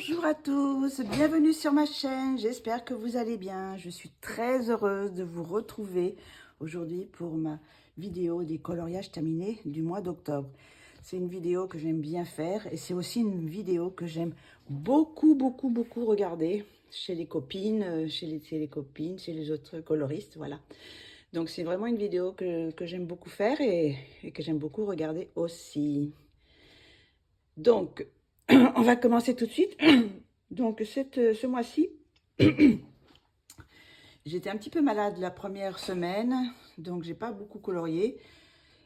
Bonjour à tous, bienvenue sur ma chaîne, j'espère que vous allez bien. Je suis très heureuse de vous retrouver aujourd'hui pour ma vidéo des coloriages terminés du mois d'octobre. C'est une vidéo que j'aime bien faire et c'est aussi une vidéo que j'aime beaucoup regarder chez les copines, chez les autres coloristes, voilà. Donc c'est vraiment une vidéo que j'aime beaucoup faire et que j'aime beaucoup regarder aussi. Donc, on va commencer tout de suite. Donc, ce mois-ci, j'étais un petit peu malade la première semaine, donc j'ai pas beaucoup colorié.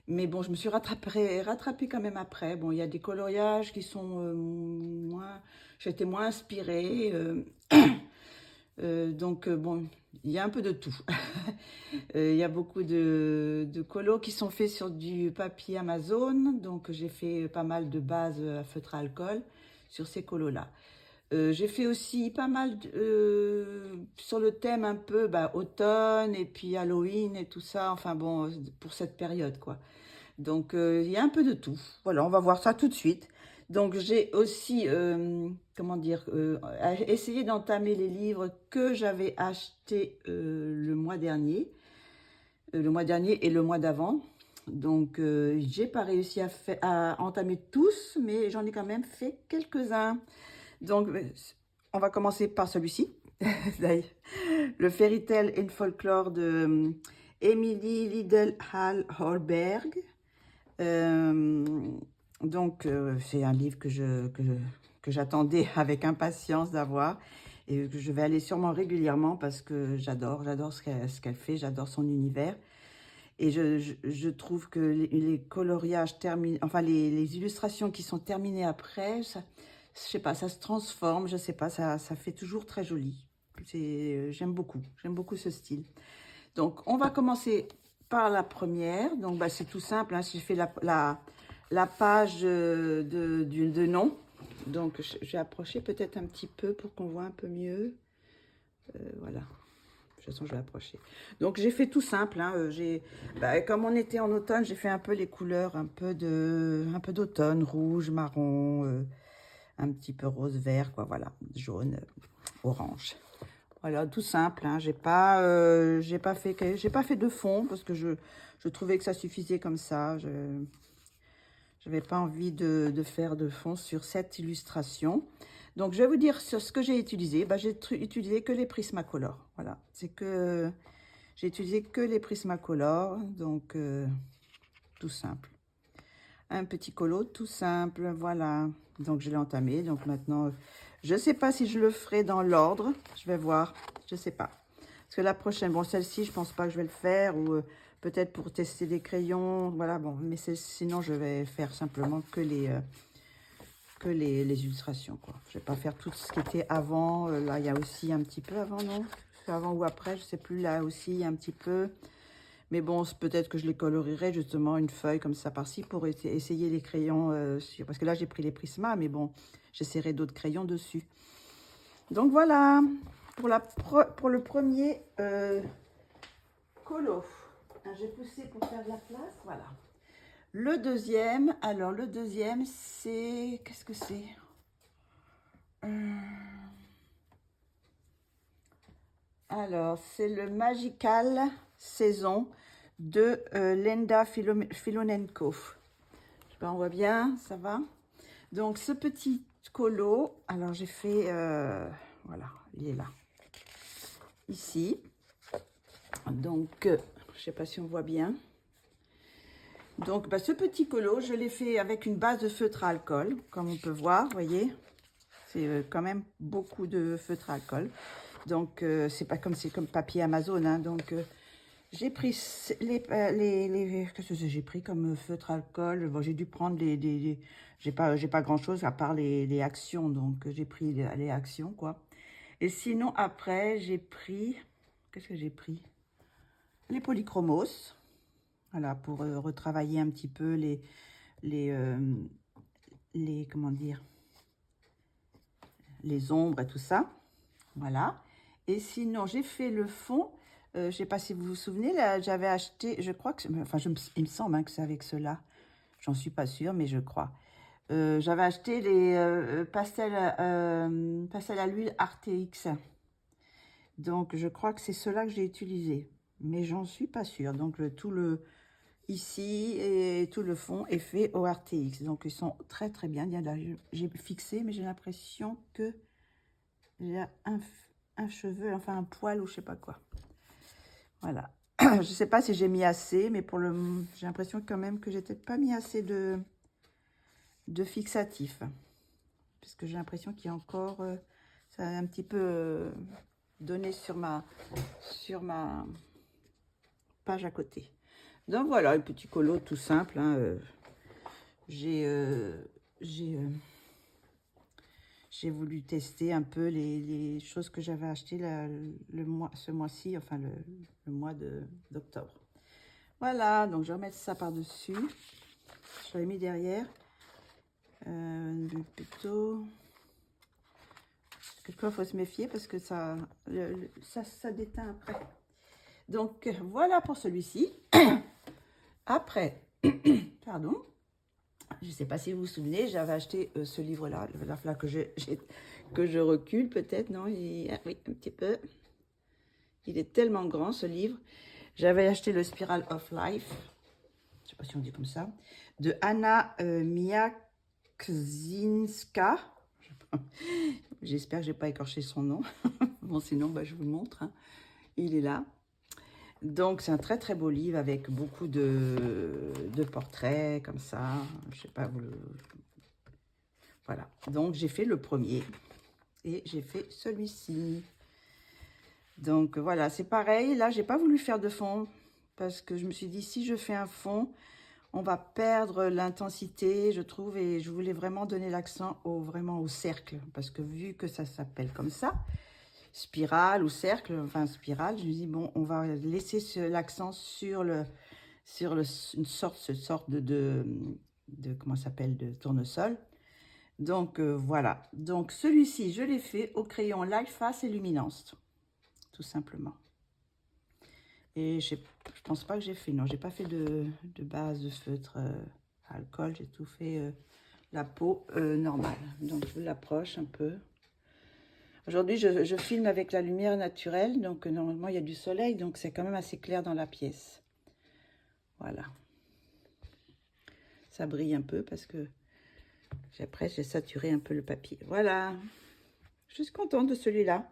Mais bon, je me suis rattrapée quand même après. Bon, il y a des coloriages qui sont moins... J'étais moins inspirée. Donc, bon, il y a un peu de tout. Il y a beaucoup de colos qui sont faits sur du papier Amazon. Donc, j'ai fait pas mal de bases à feutre à alcool sur ces colos-là. J'ai fait aussi pas mal sur le thème un peu automne et puis Halloween et tout ça. Enfin bon, pour cette période, quoi. Donc, il y a un peu de tout. Voilà, on va voir ça tout de suite. Donc, j'ai aussi, comment dire, essayé d'entamer les livres que j'avais achetés le mois dernier et le mois d'avant. Donc, j'ai pas réussi à entamer tous, mais j'en ai quand même fait quelques-uns. Donc, on va commencer par celui-ci. Le Fairy Tale in Folklore de Emily Liddell Hall Holberg. C'est un livre que j'attendais avec impatience d'avoir et que je vais aller sûrement régulièrement parce que j'adore ce qu'elle fait, j'adore son univers. Et je trouve que les coloriages terminés, enfin les illustrations qui sont terminées après, ça, je sais pas, ça se transforme, je sais pas, ça fait toujours très joli. J'aime beaucoup ce style. Donc, on va commencer par la première. Donc, c'est tout simple, hein, j'ai fait la page de nom. Donc, je vais approcher peut-être un petit peu pour qu'on voit un peu mieux. Voilà. De toute façon, je vais approcher. Donc, j'ai fait tout simple. Hein, comme on était en automne, j'ai fait un peu les couleurs un peu d'automne, rouge, marron, un petit peu rose, vert, quoi, voilà, jaune, orange. Voilà, tout simple. Hein, j'ai pas fait de fond parce que je trouvais que ça suffisait comme ça. Je n'avais pas envie de faire de fond sur cette illustration. Donc, je vais vous dire sur ce que j'ai utilisé. J'ai utilisé que les Prismacolor. Voilà, c'est que j'ai utilisé que les Prismacolor. Donc, tout simple. Un petit colo tout simple. Voilà. Donc, je l'ai entamé. Donc, maintenant, je ne sais pas si je le ferai dans l'ordre. Je vais voir. Je ne sais pas. Parce que la prochaine, bon, celle-ci, je pense pas que je vais le faire. Ou peut-être pour tester des crayons. Voilà, bon. Mais sinon, je vais faire simplement que les illustrations, quoi. Je vais pas faire tout ce qui était avant. Là, il y a aussi un petit peu avant, non? Avant ou après, je sais plus. Là aussi, il y a un petit peu. Mais bon, peut-être que je les colorierai justement une feuille comme ça par-ci pour essayer les crayons parce que là, j'ai pris les Prisma, mais bon, j'essaierai d'autres crayons dessus. Donc voilà, pour le premier colo. J'ai poussé pour faire de la place, voilà. Le deuxième, alors le deuxième, c'est... Qu'est-ce que c'est? Alors, c'est le Magical Saison de Lenda Filonenko. Je sais pas, on voit bien, ça va? Donc, ce petit colo, alors j'ai fait, voilà, il est là, ici. Donc, je sais pas si on voit bien. Donc, ce petit colo, je l'ai fait avec une base de feutre à alcool, comme on peut voir, vous voyez. C'est quand même beaucoup de feutre à alcool. Donc, c'est comme papier Amazon, hein. Donc, j'ai pris qu'est-ce que j'ai pris comme feutre à alcool. Bon, j'ai dû prendre j'ai pas grand-chose à part les actions. Donc, j'ai pris les actions, quoi. Et sinon, après, j'ai pris... Qu'est-ce que j'ai pris? Les polychromos. Voilà, pour retravailler un petit peu comment dire, les ombres et tout ça. Voilà. Et sinon, j'ai fait le fond. Je ne sais pas si vous vous souvenez, là, j'avais acheté, je crois que, enfin, il me semble hein, que c'est avec cela. J'en suis pas sûre, mais je crois. J'avais acheté les pastels à l'huile RTX. Donc, je crois que c'est cela que j'ai utilisé. Mais j'en suis pas sûre. Donc, tout le ici et tout le fond est fait au RTX. Donc, ils sont très, très bien. J'ai fixé, mais j'ai l'impression que j'ai un cheveu, enfin un poil ou je sais pas quoi. Voilà. Je sais pas si j'ai mis assez, mais j'ai l'impression quand même que j'ai peut-être pas mis assez de fixatif. Parce que j'ai l'impression qu'il y a encore... ça a un petit peu donné sur ma page à côté. Donc voilà, un petit colo tout simple. Hein, j'ai voulu tester un peu les choses que j'avais achetées ce mois-ci, enfin le mois d'octobre. Voilà, donc je vais remettre ça par-dessus. Je l'ai mis derrière. Plutôt... Quelquefois, il faut se méfier parce que ça déteint après. Donc, voilà pour celui-ci. Après, pardon, je ne sais pas si vous vous souvenez, j'avais acheté ce livre-là. Il va falloir que je recule peut-être, non? Oui, un petit peu. Il est tellement grand, ce livre. J'avais acheté le Spiral of Life. Je ne sais pas si on dit comme ça. De Anna Miakzinska. J'espère que je n'ai pas écorché son nom. Bon, sinon, bah, je vous le montre. Hein. Il est là. Donc, c'est un très, très beau livre avec beaucoup de portraits, comme ça. Je sais pas, voilà. Donc, j'ai fait le premier. Et j'ai fait celui-ci. Donc, voilà, c'est pareil. Là, j'ai pas voulu faire de fond. Parce que je me suis dit, si je fais un fond, on va perdre l'intensité, je trouve. Et je voulais vraiment donner l'accent vraiment au cercle. Parce que vu que ça s'appelle comme ça, spirale ou cercle, enfin spirale, je me dis bon, on va laisser l'accent sur une sorte de comment ça s'appelle, de tournesol. Donc voilà, donc celui-ci je l'ai fait au crayon Light Fast et Luminance, tout simplement. Et je pense pas que j'ai fait, non, j'ai pas fait de base de feutre alcool, j'ai tout fait la peau normale. Donc je vous l'approche un peu. Aujourd'hui, je filme avec la lumière naturelle, donc normalement, il y a du soleil, donc c'est quand même assez clair dans la pièce. Voilà. Ça brille un peu parce que après, j'ai saturé un peu le papier. Voilà. Je suis contente de celui-là.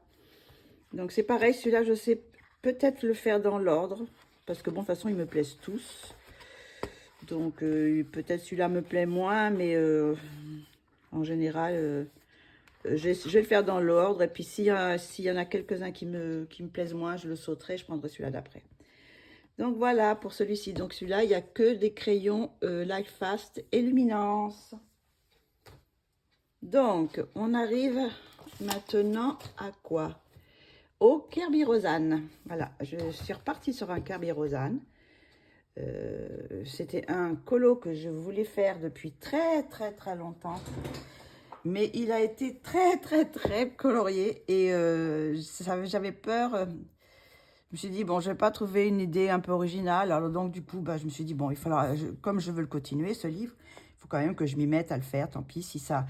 Donc, c'est pareil, celui-là, je sais peut-être le faire dans l'ordre, parce que bon, de toute façon, ils me plaisent tous. Donc, peut-être celui-là me plaît moins, mais en général... je vais le faire dans l'ordre. Et puis, s'il y en a quelques-uns qui me plaisent moins, je le sauterai. Je prendrai celui-là d'après. Donc, voilà pour celui-ci. Donc, celui-là, il n'y a que des crayons Light Fast et Luminance. Donc, on arrive maintenant à quoi? Au Kerby Rosanne. Voilà, je suis repartie sur un Kerby Rosanne. C'était un colo que je voulais faire depuis très, très, très longtemps. Mais il a été très, très, très colorié et j'avais peur. Je me suis dit, bon, je vais pas trouver une idée un peu originale. Alors donc, du coup, bah, je me suis dit, bon, il faudra, comme je veux le continuer, ce livre, il faut quand même que je m'y mette à le faire. Tant pis, si ça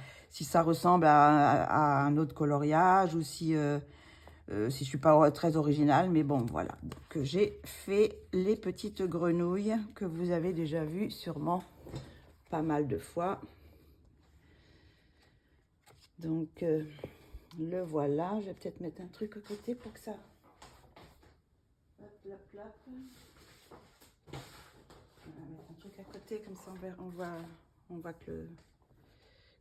ressemble à un autre coloriage ou si je suis pas très originale. Mais bon, voilà. Donc, j'ai fait les petites grenouilles que vous avez déjà vues sûrement pas mal de fois. Donc, le voilà. Je vais peut-être mettre un truc à côté pour que ça... Hop, hop, hop. On va mettre un truc à côté, comme ça on voit que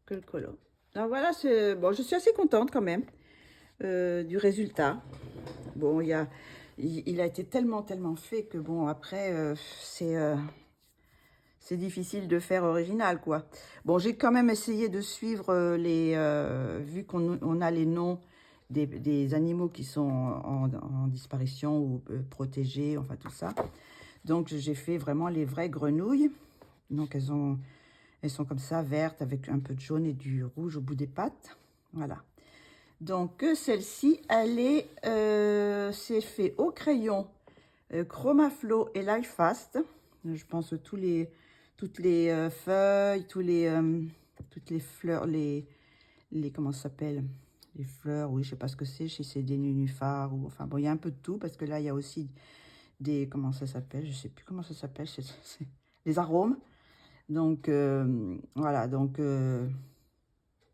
le colo. Donc voilà, bon, je suis assez contente quand même du résultat. Bon, il a été tellement fait que bon, après, c'est difficile de faire original, quoi. Bon, j'ai quand même essayé de suivre vu qu'on a les noms des animaux qui sont en disparition ou protégés, enfin tout ça. Donc, j'ai fait vraiment les vraies grenouilles. Donc, elles sont comme ça, vertes, avec un peu de jaune et du rouge au bout des pattes. Voilà. Donc, celle-ci, c'est fait au crayon Chromaflow et Light Fast. Je pense toutes les feuilles, tous toutes les fleurs, comment ça s'appelle? Les fleurs, oui, je sais pas ce que c'est, si c'est des nénuphars, ou enfin bon, il y a un peu de tout, parce que là, il y a aussi des, comment ça s'appelle? Je sais plus comment ça s'appelle, les arômes. Donc, voilà, donc, une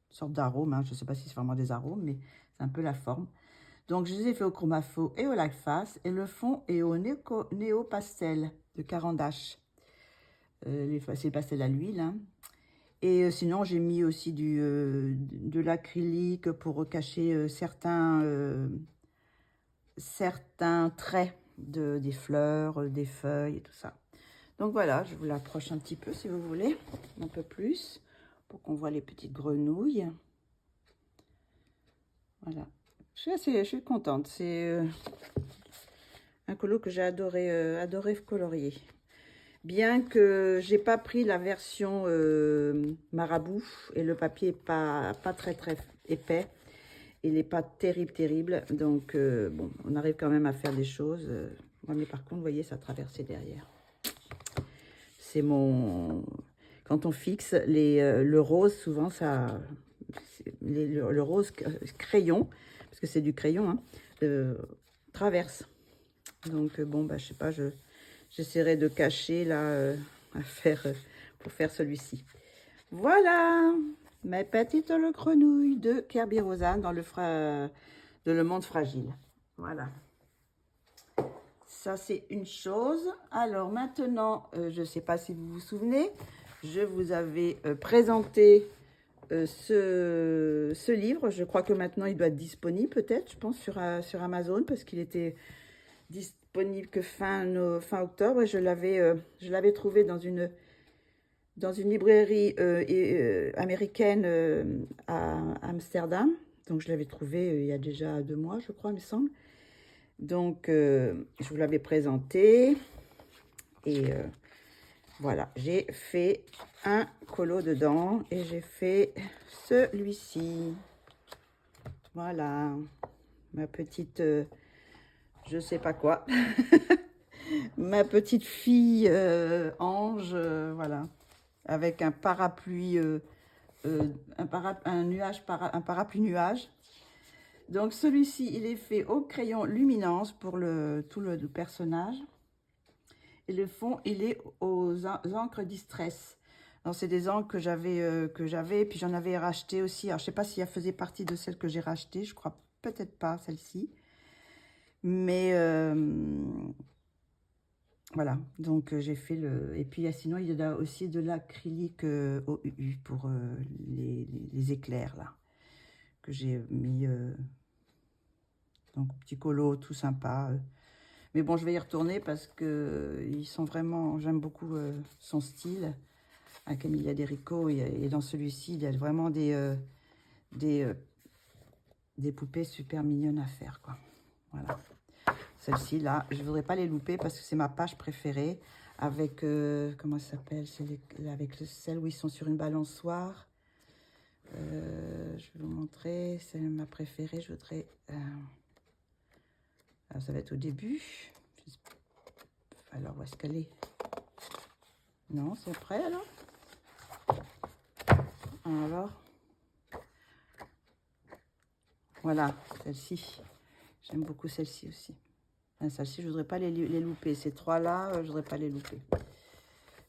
sorte d'arôme, hein, je sais pas si c'est vraiment des arômes, mais c'est un peu la forme. Donc, je les ai fait au Chromafo et au Lacface, et le fond est au Néo Pastel de Caran d'Ache. C'est le pastel à l'huile, hein. Et sinon, j'ai mis aussi de l'acrylique pour recacher certains traits des fleurs, des feuilles et tout ça. Donc voilà, je vous l'approche un petit peu si vous voulez, un peu plus, pour qu'on voit les petites grenouilles. Voilà, je suis contente. C'est un colo que j'ai adoré colorier. Bien que j'ai pas pris la version marabout et le papier est pas très épais, il n'est pas terrible. Donc bon, on arrive quand même à faire des choses. Mais par contre, vous voyez, ça a traversé derrière. C'est mon... Quand on fixe le rose, souvent, ça... Le rose crayon, parce que c'est du crayon, hein, traverse. Donc, bon, bah, je sais pas, j'essaierai de cacher, là, pour faire celui-ci. Voilà, mes petites grenouilles de Kerby Rosanne dans le monde fragile. Voilà. Ça, c'est une chose. Alors, maintenant, je ne sais pas si vous vous souvenez, je vous avais présenté ce livre. Je crois que maintenant, il doit être disponible, peut-être, je pense, sur Amazon, parce qu'il était disponible que fin octobre. Et je l'avais trouvé dans une librairie américaine à Amsterdam. Donc, je l'avais trouvé il y a déjà 2 mois, je crois, il me semble. Donc, je vous l'avais présenté. Et voilà, j'ai fait un colo dedans. Et j'ai fait celui-ci. Voilà, ma petite... je sais pas quoi. Ma petite fille ange, voilà. Avec un parapluie, un parapluie nuage. Donc, celui-ci, il est fait au crayon luminance pour tout le personnage. Et le fond, il est aux encres Distress. Donc, c'est des encres que j'avais, puis j'en avais racheté aussi. Alors, je ne sais pas si elle faisait partie de celles que j'ai rachetées. Je crois peut-être pas, celle-ci. Mais, voilà. Donc, j'ai fait le... Et puis, sinon, il y a aussi de l'acrylique OUU pour les éclairs, là. Que j'ai mis... donc, petit colo, tout sympa. Mais bon, je vais y retourner parce que ils sont vraiment... J'aime beaucoup son style. À Camilla Derico. Et dans celui-ci, il y a vraiment des poupées super mignonnes à faire, quoi. Voilà. Celle-ci, là, je ne voudrais pas les louper parce que c'est ma page préférée. Avec... comment ça s'appelle? Avec celle où ils sont sur une balançoire. Je vais vous montrer, c'est ma préférée. Je voudrais... alors, ça va être au début. Alors, où est-ce qu'elle est? Non, c'est prêt, alors? Alors, voilà, celle-ci. J'aime beaucoup celle-ci aussi. Enfin, celle-ci, je ne voudrais pas les louper. Ces trois-là, je ne voudrais pas les louper.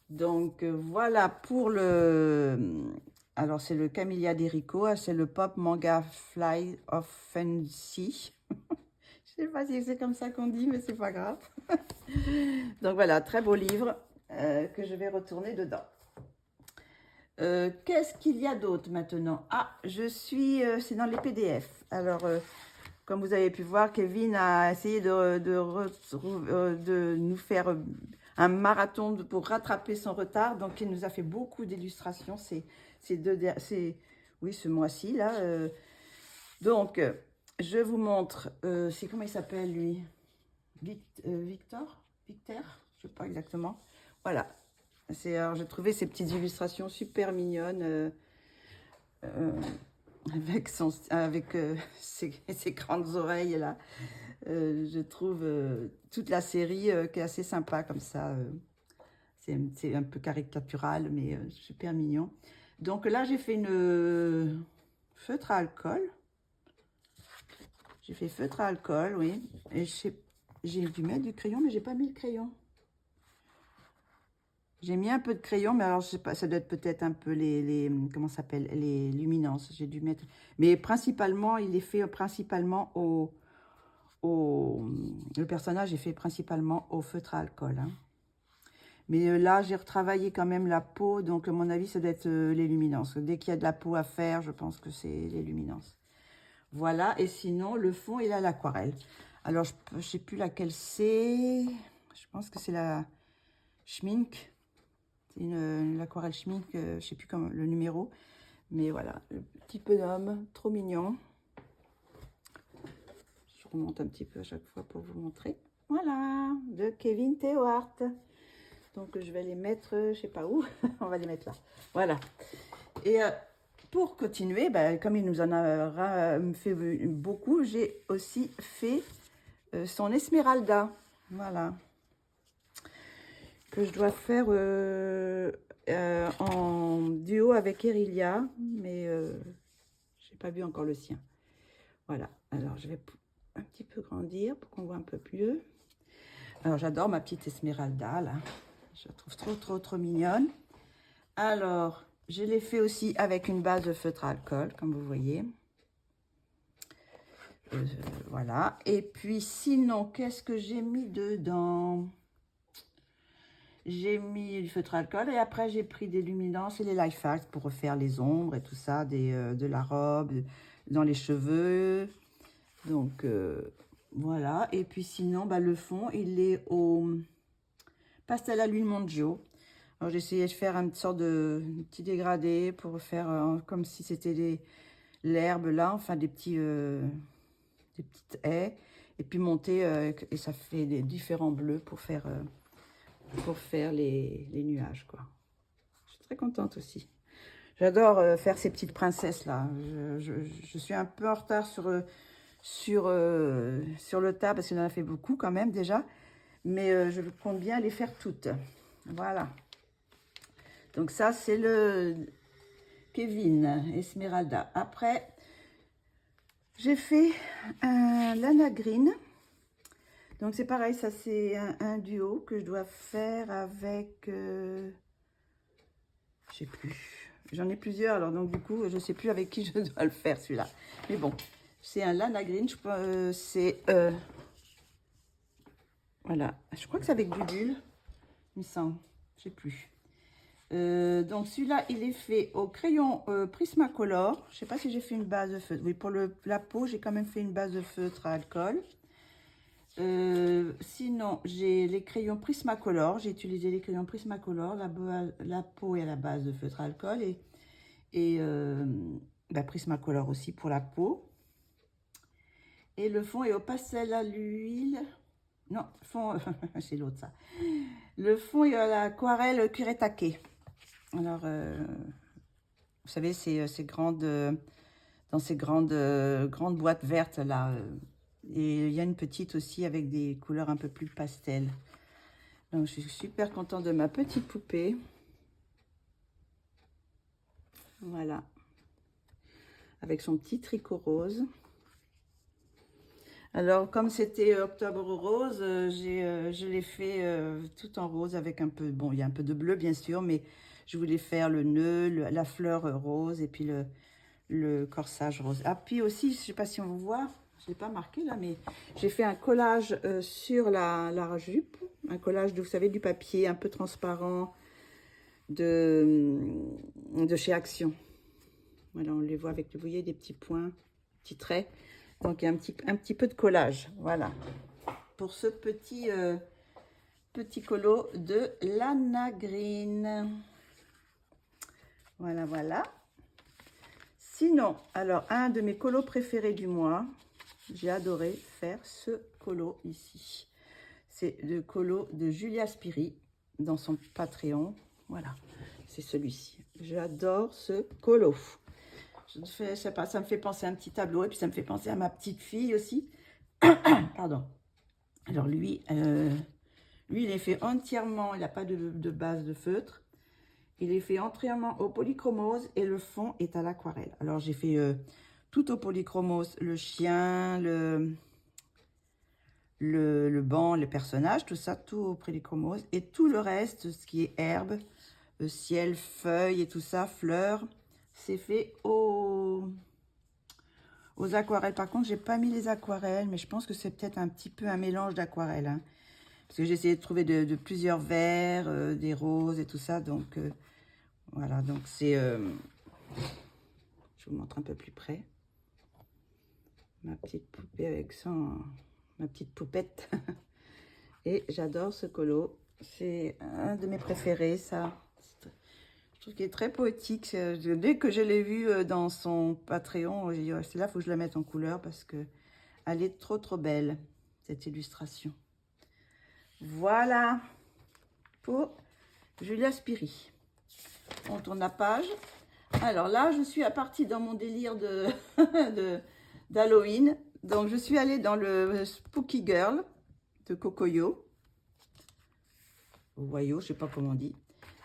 Donc, voilà pour le... Alors, c'est le Camilla Derico, c'est le Pop Manga Fly of Fancy. Je ne sais pas si c'est comme ça qu'on dit, mais c'est pas grave. Donc, voilà, très beau livre que je vais retourner dedans. Qu'est-ce qu'il y a d'autre maintenant? Ah, c'est dans les PDF. Alors, comme vous avez pu voir, Kevin a essayé de nous faire un marathon pour rattraper son retard. Donc, il nous a fait beaucoup d'illustrations oui, ce mois-ci, là. Donc, je vous montre, c'est comment il s'appelle, lui? Victor? Je ne sais pas exactement. Voilà. Alors, j'ai trouvé ces petites illustrations super mignonnes avec ses grandes oreilles là. Je trouve toute la série qui est assez sympa comme ça. C'est un peu caricatural, mais super mignon. Donc là, j'ai fait une feutre à alcool. J'ai fait feutre à alcool, oui. Et j'ai dû mettre du crayon, mais j'ai pas mis le crayon. J'ai mis un peu de crayon, mais alors je sais pas, ça doit être peut-être un peu comment ça s'appelle, les luminances. J'ai dû mettre, mais principalement, il est fait principalement le personnage est fait principalement au feutre à alcool. Hein. Mais là, j'ai retravaillé quand même la peau, donc à mon avis, ça doit être les luminances. Dès qu'il y a de la peau à faire, je pense que c'est les luminances. Voilà, et sinon, le fond, il a l'aquarelle. Alors, je ne sais plus laquelle c'est. Je pense que c'est la Schmink. C'est l'aquarelle Schmink, je ne sais plus comment, le numéro. Mais voilà, le petit bonhomme, trop mignon. Je remonte un petit peu à chaque fois pour vous montrer. Voilà, de Kevin Théohart. Donc, je vais les mettre, je ne sais pas où. On va les mettre là. Voilà. Et pour continuer, ben, comme il nous en a fait beaucoup, j'ai aussi fait son Esmeralda. Voilà. Que je dois faire en duo avec Erilia. Mais je n'ai pas vu encore le sien. Voilà. Alors, je vais un petit peu grandir pour qu'on voit un peu mieux. Alors, j'adore ma petite Esmeralda, là. Je la trouve trop mignonne. Alors, je l'ai fait aussi avec une base de feutre à alcool, comme vous voyez. Voilà. Et puis, sinon, qu'est-ce que j'ai mis dedans? J'ai mis du feutre à alcool et après, j'ai pris des luminances et les life hacks pour refaire les ombres et tout ça, de la robe, dans les cheveux. Donc, voilà. Et puis, sinon, bah, le fond, il est au pastel à l'huile Mondio. Alors, j'ai essayé de faire une sorte de petit dégradé pour faire comme si c'était l'herbe là, enfin des petites haies. Et puis monter, et ça fait des différents bleus pour faire les nuages, quoi. Je suis très contente aussi. J'adore faire ces petites princesses là. Je suis un peu en retard sur le tas parce qu'il en a fait beaucoup quand même déjà. Mais je compte bien les faire toutes. Voilà. Donc ça, c'est le Kevin Esmeralda. Après, j'ai fait un Lana Green. Donc c'est pareil, ça c'est un duo que je dois faire avec... je sais plus. J'en ai plusieurs, alors donc du coup, je sais plus avec qui je dois le faire celui-là. Mais bon, c'est un Lana Green. C'est... voilà, je crois que c'est avec du bulle. Il me semble, je sais plus. Donc celui-là, il est fait au crayon Prismacolor. Je sais pas si j'ai fait une base de feutre. Oui, pour la peau, j'ai quand même fait une base de feutre à alcool. Sinon, j'ai les crayons Prismacolor. J'ai utilisé les crayons Prismacolor. La peau est à la base de feutre à alcool. Et bah, Prismacolor aussi pour la peau. Et le fond est au pastel à l'huile. Non, fond, c'est l'autre ça. Le fond est à l'aquarelle Kuretake. Alors, vous savez, ces grandes, dans ces grandes boîtes vertes là. Et il y a une petite aussi avec des couleurs un peu plus pastel. Donc, je suis super contente de ma petite poupée. Voilà. Avec son petit tricot rose. Alors, comme c'était Octobre Rose, je l'ai fait tout en rose avec un peu... Bon, il y a un peu de bleu, bien sûr, mais je voulais faire le nœud, la fleur rose et puis le corsage rose. Ah, puis aussi, je ne sais pas si on voit, je ne l'ai pas marqué là, mais j'ai fait un collage sur la jupe. Un collage, vous savez, du papier un peu transparent de chez Action. Voilà, on les voit avec, vous voyez, des petits points, petits traits. Donc, il y a un petit peu de collage. Voilà. Pour ce petit colo de Lana Green. Voilà, voilà. Sinon, alors, un de mes colos préférés du mois, j'ai adoré faire ce colo ici. C'est le colo de Julia Spiri dans son Patreon. Voilà, c'est celui-ci. J'adore ce colo. Je sais pas, ça me fait penser à un petit tableau et puis ça me fait penser à ma petite fille aussi. Pardon. Alors lui, il est fait entièrement, il n'a pas de base de feutre. il est fait entièrement au polychromose et le fond est à l'aquarelle. Alors, j'ai fait tout au polychromose, le chien, le banc, les personnages, tout ça, tout au polychromose. Et tout le reste, ce qui est herbe, ciel, feuilles et tout ça, fleurs, c'est fait aux aquarelles. Par contre, j'ai pas mis les aquarelles, mais je pense que c'est peut-être un petit peu un mélange d'aquarelles, hein, parce que j'ai essayé de trouver de plusieurs verts, des roses et tout ça. Donc, voilà, donc c'est... je vous montre un peu plus près. Ma petite poupée avec son... ma petite poupette. Et j'adore ce colo. C'est un de mes préférés, ça. Je trouve qu'il est très poétique. Dès que je l'ai vu dans son Patreon, j'ai dit, oh, c'est là, il faut que je la mette en couleur parce que elle est trop, trop belle, cette illustration. Voilà pour Julia Spiri. On tourne la page. Alors là, je suis partie dans mon délire d'Halloween. Donc, je suis allée dans le Spooky Girl de Cocoyo. Ou Wayo, je ne sais pas comment on dit.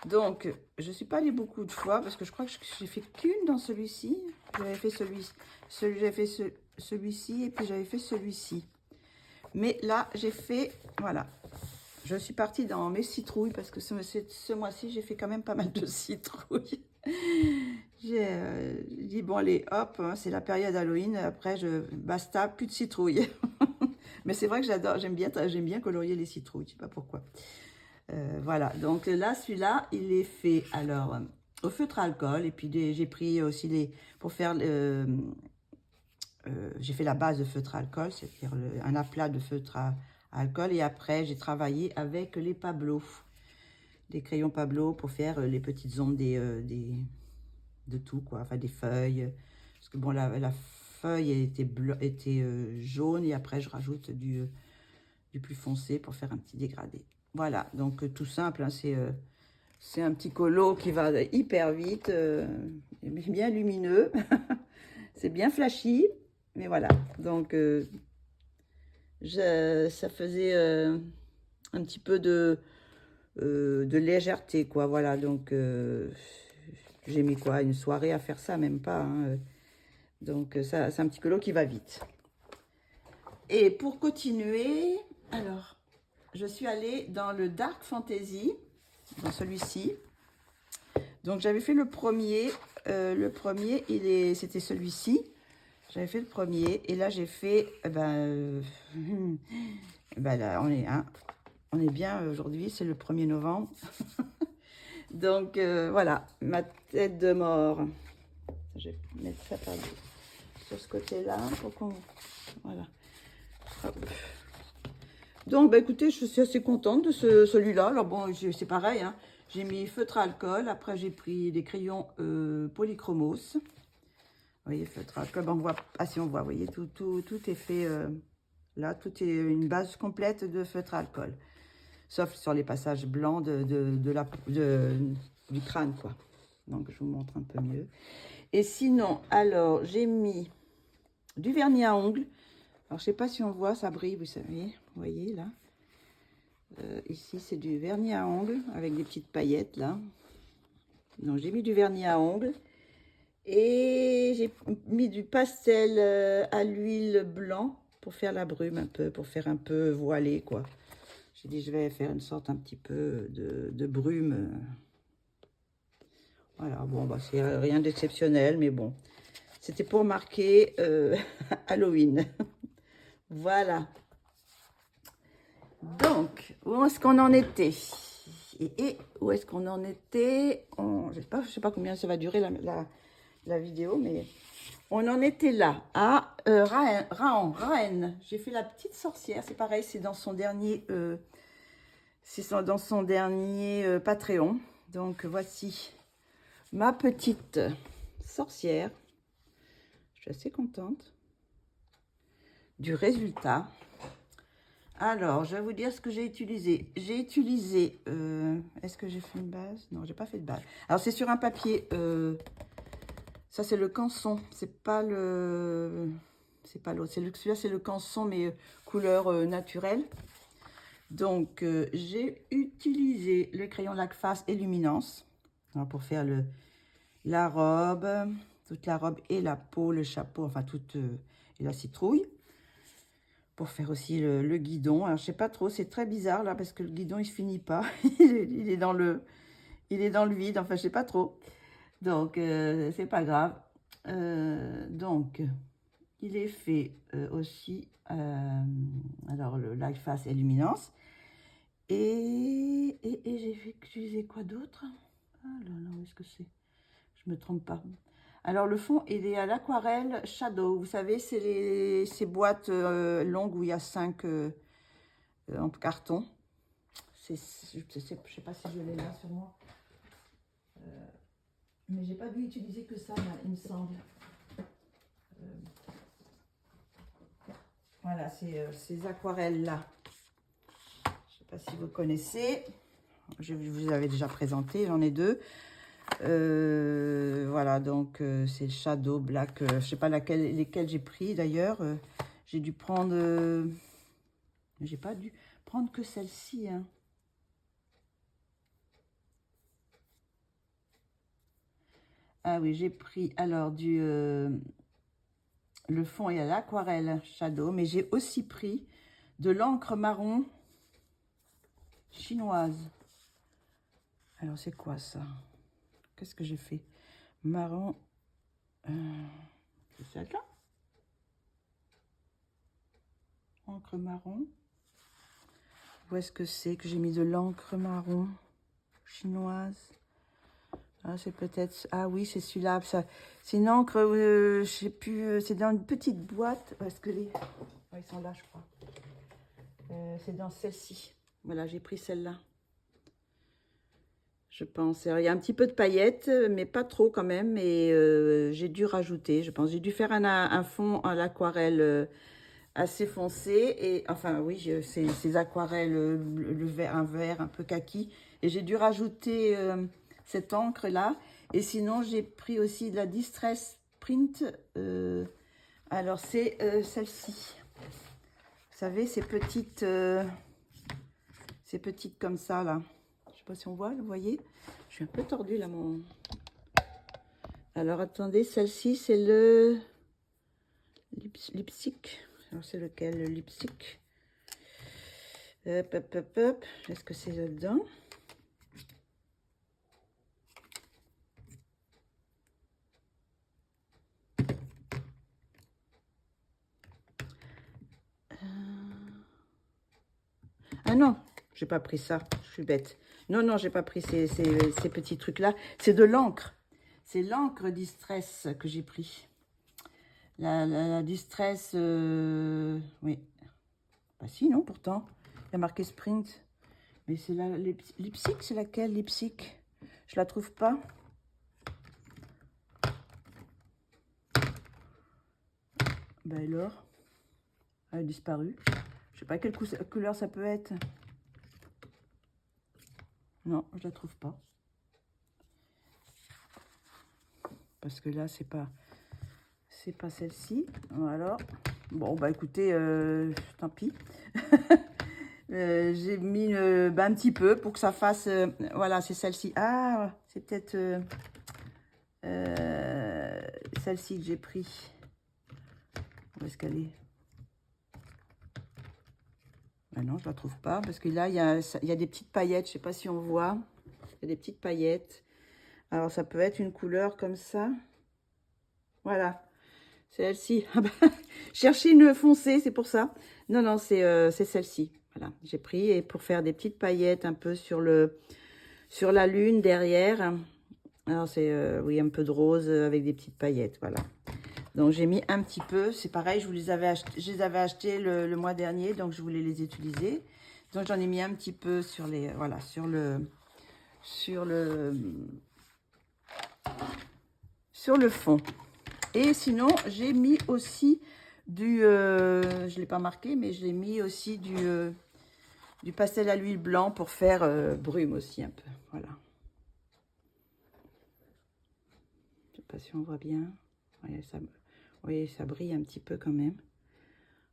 Donc, je ne suis pas allée beaucoup de fois parce que je crois que j'ai fait qu'une dans celui-ci. J'avais fait celui-ci et puis j'avais fait celui-ci. Mais là, j'ai fait, voilà. Je suis partie dans mes citrouilles parce que ce mois-ci, j'ai fait quand même pas mal de citrouilles. J'ai dit, bon, allez, hop, hein, c'est la période Halloween. Après, basta, plus de citrouilles. Mais c'est vrai que j'aime bien colorier les citrouilles. Je ne sais pas pourquoi. Voilà, donc là, celui-là, il est fait, alors, au feutre à alcool. Et puis, j'ai pris aussi pour faire... j'ai fait la base de feutre à alcool, c'est-à-dire un aplat de feutre à alcool. Et après, j'ai travaillé avec les Pablo, des crayons Pablo pour faire les petites ombres de tout, quoi. Enfin, des feuilles. Parce que bon, la feuille était jaune et après, je rajoute du plus foncé pour faire un petit dégradé. Voilà, donc tout simple, hein, c'est un petit colo qui va hyper vite, bien lumineux. C'est bien flashy, mais voilà. Donc, ça faisait un petit peu de légèreté, quoi. Voilà, donc j'ai mis quoi, une soirée à faire ça, même pas. Hein. Donc, ça, c'est un petit colo qui va vite. Et pour continuer, alors, je suis allée dans le Dark Fantasy, dans celui-ci. Donc, j'avais fait le premier. C'était celui-ci. J'avais fait le premier. Et là, j'ai fait... ben là, on est bien aujourd'hui. C'est le 1er novembre. Donc, voilà. Ma tête de mort. Je vais mettre ça sur ce côté-là. Pour qu'on... Voilà. Hop. Donc, bah, écoutez, je suis assez contente de celui-là. Alors, bon, c'est pareil, hein. J'ai mis feutre à alcool. Après, j'ai pris des crayons polychromos. Vous voyez, feutre à alcool. Bon, on voit, ah, si on voit, vous voyez, tout est fait là. Tout est une base complète de feutre à alcool. Sauf sur les passages blancs du crâne, quoi. Donc, je vous montre un peu mieux. Et sinon, alors, j'ai mis du vernis à ongles. Alors, je sais pas si on voit, ça brille, vous savez. Vous voyez, là. Ici, c'est du vernis à ongles avec des petites paillettes, là. Donc, j'ai mis du vernis à ongles. Et j'ai mis du pastel à l'huile blanc pour faire la brume un peu, pour faire un peu voilé, quoi. J'ai dit, je vais faire une sorte un petit peu de brume. Voilà, bon, bah, c'est rien d'exceptionnel, mais bon. C'était pour marquer Halloween. Voilà. Donc, où est-ce qu'on en était? Et où est-ce qu'on en était? Je sais pas combien ça va durer la vidéo, mais on en était là, à Raen. J'ai fait la petite sorcière, c'est pareil, c'est dans son dernier, Patreon. Donc, voici ma petite sorcière. Je suis assez contente du résultat. Alors, je vais vous dire ce que j'ai utilisé. J'ai utilisé... est-ce que j'ai fait une base? Non, j'ai pas fait de base. Alors, c'est sur un papier... ça, c'est le canson. C'est pas le... C'est pas l'autre. Celui-là, c'est le canson, mais couleur naturelle. Donc, j'ai utilisé le crayon Lac Face et Luminance. Alors, pour faire la robe, toute la robe et la peau, le chapeau, enfin toute et la citrouille. Pour faire aussi le guidon. Alors, je sais pas trop, c'est très bizarre là parce que le guidon il se finit pas. il est dans le vide. Enfin, je sais pas trop. Donc, c'est pas grave. Donc, il est fait aussi. Alors, le Light Face et Luminance. Et j'ai utilisé quoi d'autre? Ah là là, où est-ce que c'est? Je me trompe pas. Alors, le fond, il est à l'aquarelle Shadow. Vous savez, c'est ces boîtes longues où il y a 5 en carton. Je ne sais pas si je l'ai là sur moi. Mais j'ai pas dû utiliser que ça, il me semble. Voilà, ces aquarelles-là. Je sais pas si vous connaissez. Je vous avais déjà présenté, j'en ai 2. Voilà, donc c'est Shadow Black. Je sais pas lesquels j'ai pris d'ailleurs. J'ai dû prendre... j'ai pas dû prendre que celle-ci. Hein. Ah oui, j'ai pris alors le fond est à l'aquarelle Shadow, mais j'ai aussi pris de l'encre marron chinoise. Alors, c'est quoi ça? Qu'est-ce que j'ai fait? Marron. C'est celle-là? Encre marron. Où est-ce que c'est que j'ai mis de l'encre marron chinoise? Ah, c'est peut-être... Ah oui, c'est celui-là. C'est une encre, je sais plus, c'est dans une petite boîte. Est-ce que les... Oh, ils sont là, je crois. C'est dans celle-ci. Voilà, j'ai pris celle-là. Je pense. Alors, il y a un petit peu de paillettes, mais pas trop quand même. Et j'ai dû rajouter, je pense. J'ai dû faire un fond à l'aquarelle assez foncé. Et enfin, oui, ces aquarelles, un vert un peu kaki. Et j'ai dû rajouter cette encre-là. Et sinon, j'ai pris aussi de la Distress Print. Alors, c'est celle-ci. Vous savez, ces petites comme ça, là. Je sais pas si on voit, vous voyez. Je suis un peu tordue, là, mon... Alors, attendez, celle-ci, c'est le lipstick. Alors, c'est lequel, le lipstick? Hop, hop, hop, hop. Est-ce que c'est là-dedans? Ah non, j'ai pas pris ça. Je suis bête. Non, non, j'ai pas pris ces petits trucs-là. C'est de l'encre. C'est l'encre Distress que j'ai pris. La Distress, oui. Bah si, non, pourtant. Il y a marqué Sprint. Mais c'est la lipstick, c'est laquelle lipstick? Je la trouve pas. Bah alors, elle a disparu. Je sais pas quelle couleur ça peut être. Non, je la trouve pas. Parce que là, c'est pas celle-ci. Alors, bon, bah écoutez, tant pis. J'ai mis un petit peu pour que ça fasse... voilà, c'est celle-ci. Ah, c'est peut-être celle-ci que j'ai pris. Où est-ce qu'elle est? Ah non, je la trouve pas. Parce que là, il y a des petites paillettes. Je sais pas si on voit. Il y a des petites paillettes. Alors, ça peut être une couleur comme ça. Voilà. C'est celle-ci. Chercher une foncée, c'est pour ça. Non, non, c'est celle-ci. Voilà, j'ai pris. Et pour faire des petites paillettes un peu sur la lune derrière. Alors, c'est, oui, un peu de rose avec des petites paillettes. Voilà. Donc, j'ai mis un petit peu. C'est pareil, je les avais achetés le mois dernier. Donc, je voulais les utiliser. Donc, j'en ai mis un petit peu sur les... Voilà, sur le fond. Et sinon, j'ai mis aussi du... je ne l'ai pas marqué, mais j'ai mis aussi du pastel à l'huile blanc pour faire brume aussi un peu. Voilà. Je ne sais pas si on voit bien. Oui, ça brille un petit peu quand même.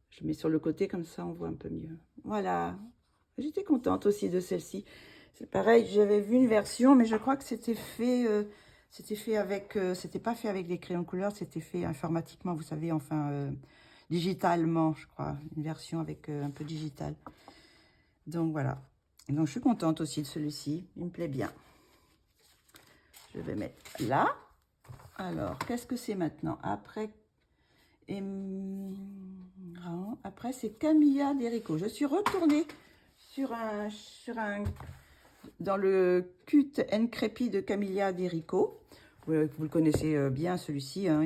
Je mets sur le côté, comme ça, on voit un peu mieux. Voilà. J'étais contente aussi de celle-ci. C'est pareil, j'avais vu une version, mais je crois que c'était fait avec, c'était pas fait avec des crayons couleur, c'était fait informatiquement, vous savez, enfin, digitalement, je crois. Une version avec un peu digital. Donc, voilà. Donc, je suis contente aussi de celui-ci. Il me plaît bien. Je vais mettre là. Alors, qu'est-ce que c'est maintenant? Après, après c'est Camilla Derico. Je suis retournée dans le Cut and Crépy de Camilla Derico. Vous le connaissez bien, celui-ci. Hein,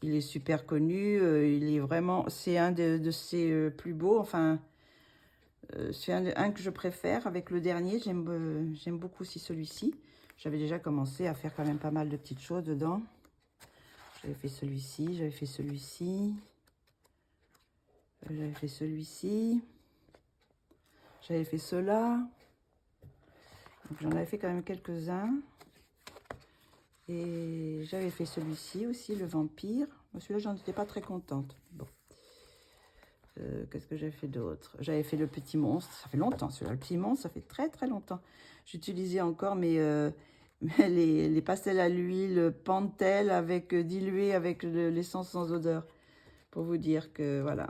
il est super connu. Il est vraiment, c'est un de ses plus beaux. Enfin, c'est un que je préfère avec le dernier. J'aime beaucoup aussi celui-ci. J'avais déjà commencé à faire quand même pas mal de petites choses dedans. J'avais fait celui-ci, j'avais fait celui-ci. J'avais fait celui-ci. J'avais fait cela. J'en avais fait quand même quelques-uns. Et j'avais fait celui-ci aussi, le vampire. Celui-là, j'en étais pas très contente. Bon. Qu'est-ce que j'avais fait d'autre? J'avais fait le petit monstre. Ça fait longtemps, celui-là. Le petit monstre, ça fait très, très longtemps. J'utilisais encore les pastels à l'huile Pentel avec dilué avec l'essence sans odeur. Pour vous dire que, voilà.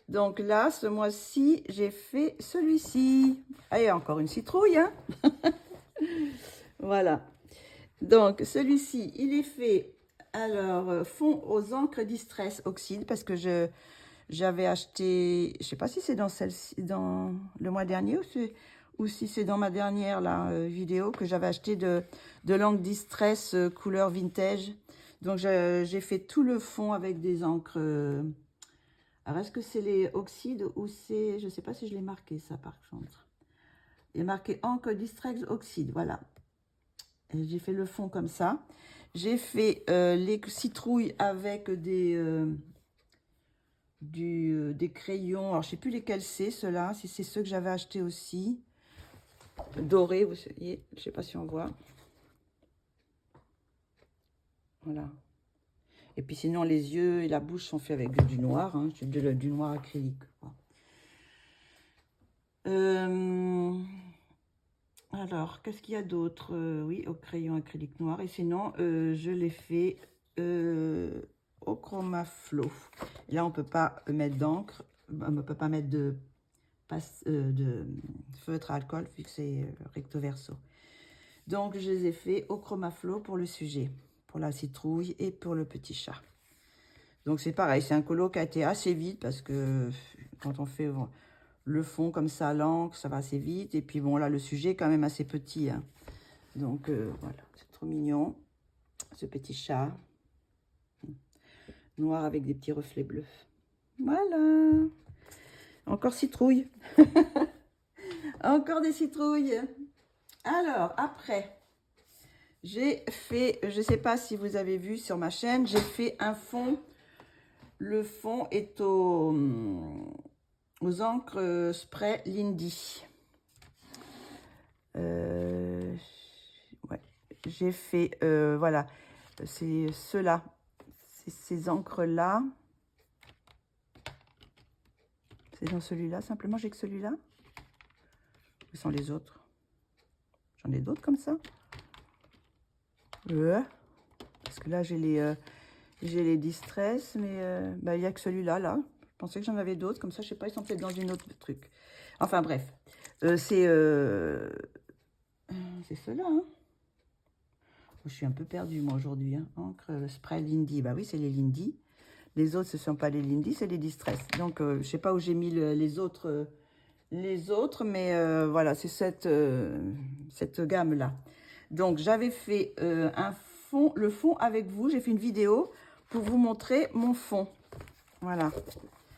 Donc là, ce mois-ci, j'ai fait celui-ci. Ah, et encore une citrouille, hein. Voilà. Donc, celui-ci, il est fait, alors, fond aux encres Distress Oxyde, parce que j'avais acheté, je sais pas si c'est dans celle-ci, dans le mois dernier, ou si c'est dans ma dernière vidéo, que j'avais acheté de l'encre Distress couleur vintage. Donc, j'ai fait tout le fond avec des encres. Alors, est-ce que c'est les oxydes ou c'est, je sais pas si je l'ai marqué, ça, par contre. Il est marqué encre Distress Oxyde, voilà. J'ai fait le fond comme ça. J'ai fait les citrouilles avec des crayons. Alors, je ne sais plus lesquels c'est, ceux-là. Si c'est ceux que j'avais achetés aussi. Dorés, vous voyez. Je ne sais pas si on voit. Voilà. Et puis sinon, les yeux et la bouche sont faits avec du noir. Hein, du noir acrylique. Alors, qu'est-ce qu'il y a d'autre? Oui, au crayon acrylique noir. Et sinon, je l'ai fait au Chromaflow. Là, on ne peut pas mettre d'encre. On ne peut pas mettre de feutre à alcool, vu que c'est recto verso. Donc, je les ai fait au Chromaflow pour le sujet, pour la citrouille et pour le petit chat. Donc, c'est pareil. C'est un colo qui a été assez vite parce que quand on fait le fond comme ça à l'encre, ça va assez vite. Et puis bon, là, le sujet est quand même assez petit. Hein. Donc, voilà, c'est trop mignon. Ce petit chat. Noir avec des petits reflets bleus. Voilà. Encore citrouille. Encore des citrouilles. Alors, après, j'ai fait, je ne sais pas si vous avez vu sur ma chaîne, j'ai fait un fond. Le fond est aux encres spray Lindy. Ouais, j'ai fait, voilà, c'est ceux-là, ces encres-là. C'est dans celui-là, simplement, j'ai que celui-là. Où sont les autres? J'en ai d'autres comme ça. Parce que là, j'ai les Distress, mais bah, il n'y a que celui-là, là. Je pensais que j'en avais d'autres, comme ça, je sais pas, ils sont peut-être dans une autre truc. Enfin, bref. C'est ceux-là, hein. Je suis un peu perdue, moi, aujourd'hui. Hein. Encre, spray Lindy. Bah oui, c'est les Lindy. Les autres, ce ne sont pas les Lindy, c'est les Distress. Donc, je ne sais pas où j'ai mis les autres, mais voilà, c'est cette gamme-là. Donc, j'avais fait le fond avec vous. J'ai fait une vidéo pour vous montrer mon fond. Voilà.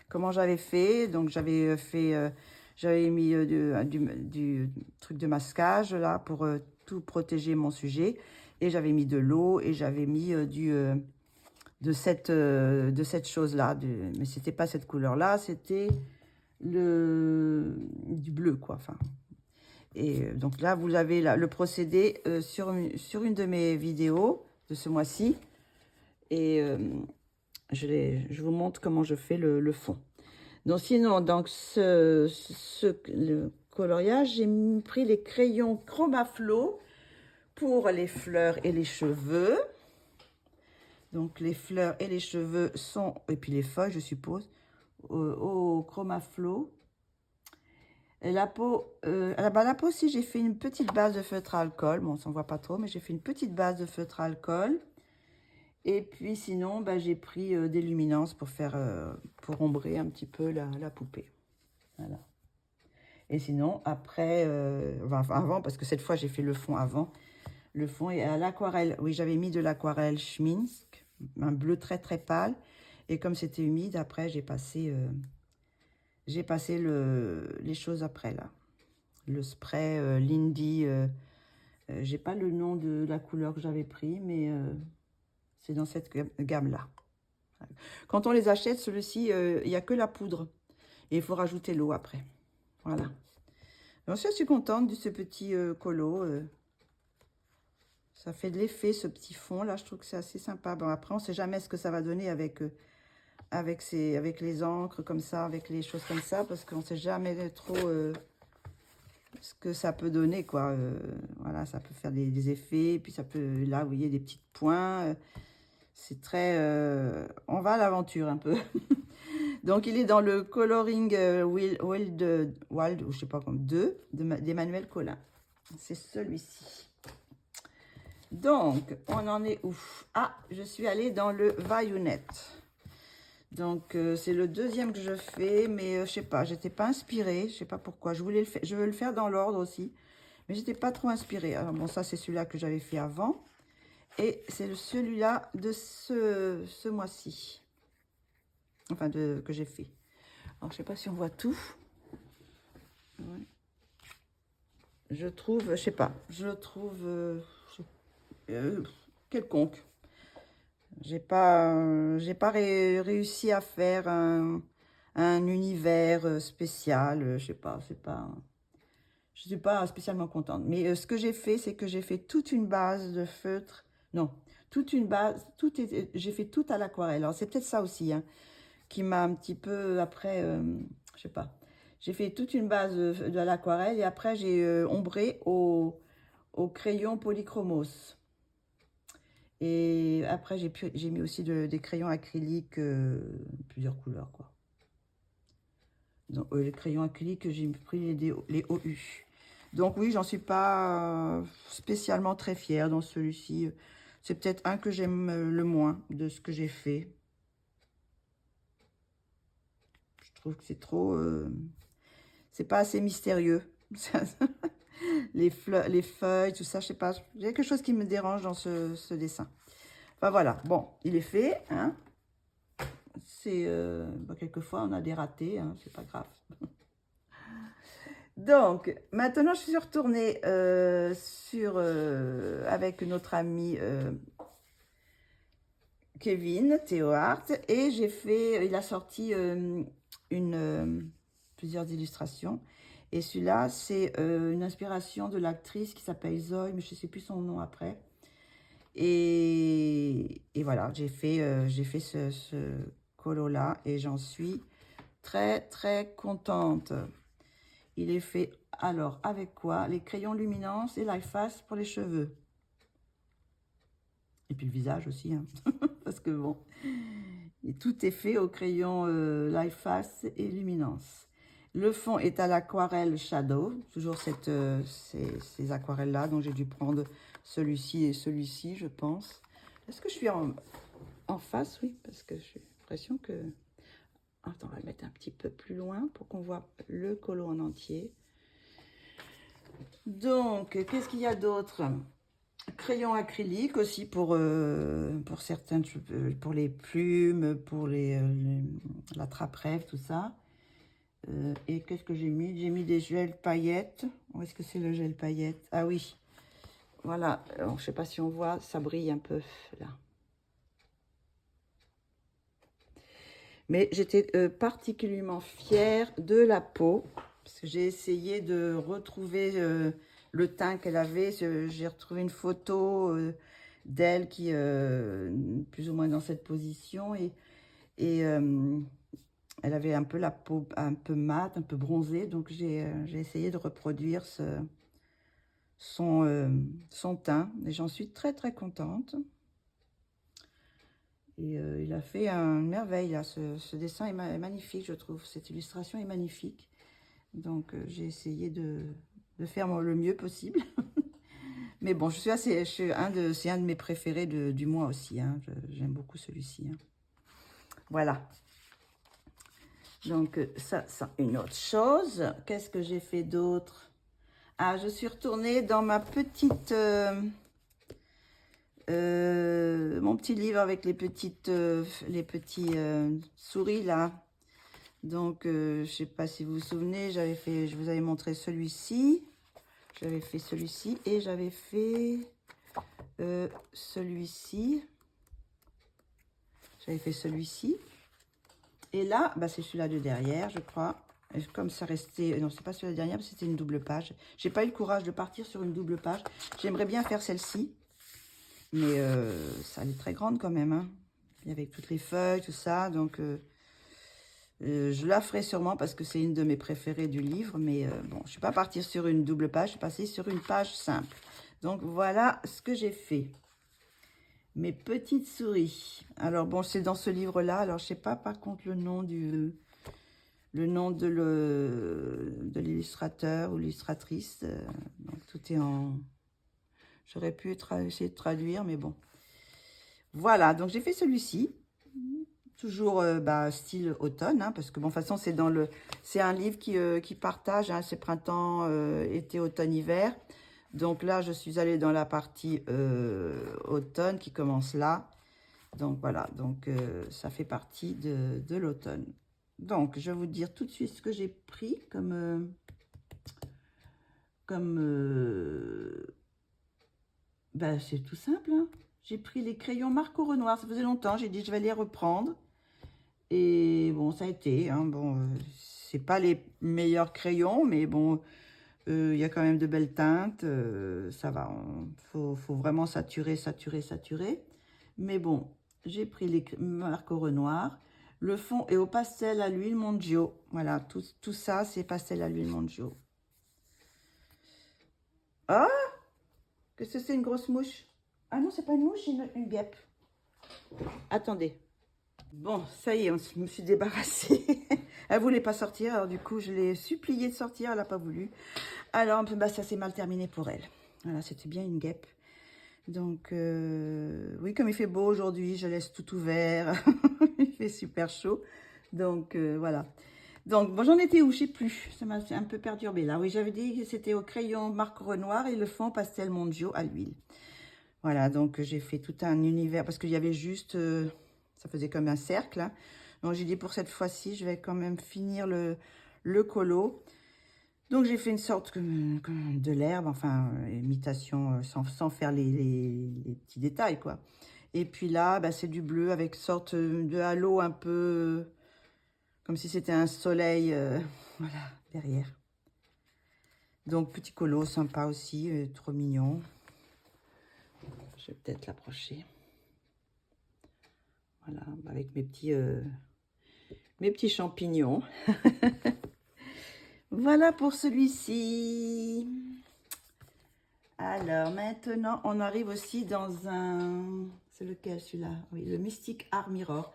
Comment j'avais fait. Donc, j'avais mis du truc de masquage, là, pour tout protéger mon sujet. Et j'avais mis de l'eau et j'avais mis de cette chose-là. Mais c'était pas cette couleur-là, c'était du bleu, quoi. Enfin. Et donc là, vous avez le procédé sur une de mes vidéos de ce mois-ci. Et je vous montre comment je fais le fond. Donc sinon, donc coloriage, j'ai pris les crayons Chromaflow pour les fleurs et les cheveux. Donc, les fleurs et les cheveux sont, et puis les feuilles, je suppose, au Chromaflow. Et la peau, la peau aussi, j'ai fait une petite base de feutre à alcool. Bon, on s'en voit pas trop, mais j'ai fait une petite base de feutre à alcool. Et puis sinon, bah, j'ai pris des luminances pour faire, pour ombrer un petit peu la poupée. Voilà. Et sinon, après, enfin, avant, parce que cette fois, j'ai fait le fond avant. Le fond est à l'aquarelle. Oui, j'avais mis de l'aquarelle Schminsk, un bleu très très pâle. Et comme c'était humide, après, j'ai passé les choses après, là. Le spray Lindy, j'ai pas le nom de la couleur que j'avais pris, mais c'est dans cette gamme-là. Quand on les achète, celui-ci, il n'y a que la poudre. Et il faut rajouter l'eau après. Voilà. Donc, je suis contente de ce petit colo. Ça fait de l'effet, ce petit fond. Là, je trouve que c'est assez sympa. Bon, après, on ne sait jamais ce que ça va donner avec les encres comme ça, avec les choses comme ça. Parce qu'on ne sait jamais trop ce que ça peut donner, quoi. Voilà, ça peut faire des effets. Puis ça peut, là, vous voyez, des petits points. C'est très... on va à l'aventure un peu. Donc, il est dans le coloring Wild, ou je sais pas comme 2, d'Emmanuel Collin. C'est celui-ci. Donc, on en est où? Ah, je suis allée dans le Violet. Donc, c'est le deuxième que je fais, mais je sais pas, j'étais pas inspirée. Je sais pas pourquoi. Je veux le faire dans l'ordre aussi, mais j'étais pas trop inspirée. Alors, bon, ça, c'est celui-là que j'avais fait avant. Et c'est celui-là de ce mois-ci. Enfin, que j'ai fait. Alors, je sais pas si on voit tout. Ouais. Je trouve, je sais pas, je le trouve quelconque. J'ai pas réussi à faire un univers spécial. Je sais pas, je suis pas spécialement contente. Mais ce que j'ai fait, c'est que j'ai fait toute une base de feutre. Non, toute une base, j'ai fait tout à l'aquarelle. Alors, c'est peut-être ça aussi, hein, qui m'a un petit peu, après, je sais pas. J'ai fait toute une base de l'aquarelle et après, j'ai ombré au crayon polychromos. Et après, j'ai mis aussi des crayons acryliques, plusieurs couleurs, quoi. Donc, les crayons acryliques, j'ai pris les OU. Donc oui, j'en suis pas spécialement très fière dans celui-ci. C'est peut-être un que j'aime le moins de ce que j'ai fait. Je trouve que c'est trop... c'est pas assez mystérieux. les feuilles, tout ça, je sais pas. Il y a quelque chose qui me dérange dans ce dessin. Enfin voilà, bon, il est fait. Hein. C'est quelquefois on a des ratés, hein, c'est pas grave. Donc, maintenant, je suis retournée avec notre ami Kevin Théohart et il a sorti plusieurs illustrations. Et celui-là, c'est une inspiration de l'actrice qui s'appelle Zoé, mais je ne sais plus son nom après. Et voilà, j'ai fait ce colo-là et j'en suis très, très contente. Il est fait, alors, avec quoi? Les crayons luminance et Life Fast pour les cheveux. Et puis le visage aussi, hein. Parce que bon, tout est fait au crayon Life Fast et luminance. Le fond est à l'aquarelle Shadow, toujours ces aquarelles-là, donc j'ai dû prendre celui-ci et celui-ci, je pense. Est-ce que je suis en face? Oui, parce que j'ai l'impression que... Attends, on va le mettre un petit peu plus loin pour qu'on voit le colo en entier. Donc, qu'est-ce qu'il y a d'autre? Crayon acrylique aussi pour certains, pour les plumes, pour la trappe-rêve, tout ça. Et qu'est-ce que j'ai mis? J'ai mis des gels paillettes. Où est-ce que c'est le gel paillettes? Ah oui, voilà. Alors, je ne sais pas si on voit, ça brille un peu là. Mais j'étais particulièrement fière de la peau. Parce que j'ai essayé de retrouver le teint qu'elle avait. J'ai retrouvé une photo d'elle qui plus ou moins dans cette position. Et Elle avait un peu la peau un peu mate, un peu bronzée, donc j'ai essayé de reproduire son teint. Et j'en suis très, très contente. Et il a fait une merveille, là. Ce dessin est magnifique, je trouve. Cette illustration est magnifique. Donc, j'ai essayé de faire le mieux possible. Mais bon, c'est un de mes préférés du mois aussi. Hein. J'aime beaucoup celui-ci. Hein. Voilà. Donc, ça, une autre chose. Qu'est-ce que j'ai fait d'autre? Ah, je suis retournée dans ma petite... mon petit livre avec les petits souris, là. Donc, je ne sais pas si vous vous souvenez, je vous avais montré celui-ci. J'avais fait celui-ci et j'avais fait celui-ci. J'avais fait celui-ci. Et là, bah, c'est celui-là de derrière, je crois. Et comme ça restait... Non, c'est pas celui-là de derrière, c'était une double page. J'ai pas eu le courage de partir sur une double page. J'aimerais bien faire celle-ci. Mais ça, elle est très grande quand même. Hein. Avec toutes les feuilles, tout ça. Donc, je la ferai sûrement parce que c'est une de mes préférées du livre. Mais bon, je ne suis pas partie sur une double page. Je suis passée sur une page simple. Donc, voilà ce que j'ai fait. Mes petites souris. Alors, bon, c'est dans ce livre-là. Alors, je ne sais pas, par contre, le nom de l'illustrateur ou l'illustratrice. Donc, tout est en... J'aurais pu essayer de traduire, mais bon. Voilà, donc j'ai fait celui-ci. Toujours style automne, hein, parce que bon, de toute façon, c'est un livre qui partage, hein, c'est printemps, été, automne, hiver. Donc là, je suis allée dans la partie automne qui commence là. Donc voilà, donc ça fait partie de l'automne. Donc, je vais vous dire tout de suite ce que j'ai pris c'est tout simple. Hein. J'ai pris les crayons Marco Renoir. Ça faisait longtemps. J'ai dit je vais les reprendre. Et bon, ça a été. Hein, bon, c'est pas les meilleurs crayons, mais bon, il y a quand même de belles teintes. Ça va. Faut vraiment saturer. Mais bon, j'ai pris les Marco Renoir. Le fond est au pastel à l'huile Monggio. Voilà, tout ça, c'est pastel à l'huile Monggio. Ah! Qu'est-ce que c'est, une grosse mouche? Ah non, c'est pas une mouche, c'est une guêpe. Attendez. Bon, ça y est, je me suis débarrassée. Elle voulait pas sortir, alors du coup, je l'ai suppliée de sortir, elle n'a pas voulu. Alors, bah, ça s'est mal terminé pour elle. Voilà, c'était bien une guêpe. Donc, oui, comme il fait beau aujourd'hui, je laisse tout ouvert. Il fait super chaud. Donc, voilà. Donc, bon, j'en étais où? Je sais plus. Ça m'a un peu perturbée là. Oui, j'avais dit que c'était au crayon Marco Renoir et le fond pastel Monggio à l'huile. Voilà, donc j'ai fait tout un univers parce qu'il y avait juste... ça faisait comme un cercle. Hein. Donc, j'ai dit pour cette fois-ci, je vais quand même finir le colo. Donc, j'ai fait une sorte de l'herbe, enfin, imitation, sans faire les petits détails, quoi. Et puis là, bah, c'est du bleu avec une sorte de halo un peu... comme si c'était un soleil, voilà, derrière. Donc, petit colo, sympa aussi, trop mignon. Je vais peut-être l'approcher. Voilà, avec mes petits champignons. Voilà pour celui-ci. Alors, maintenant, on arrive aussi dans un... C'est lequel, celui-là? Oui, le Mystic Art Mirror.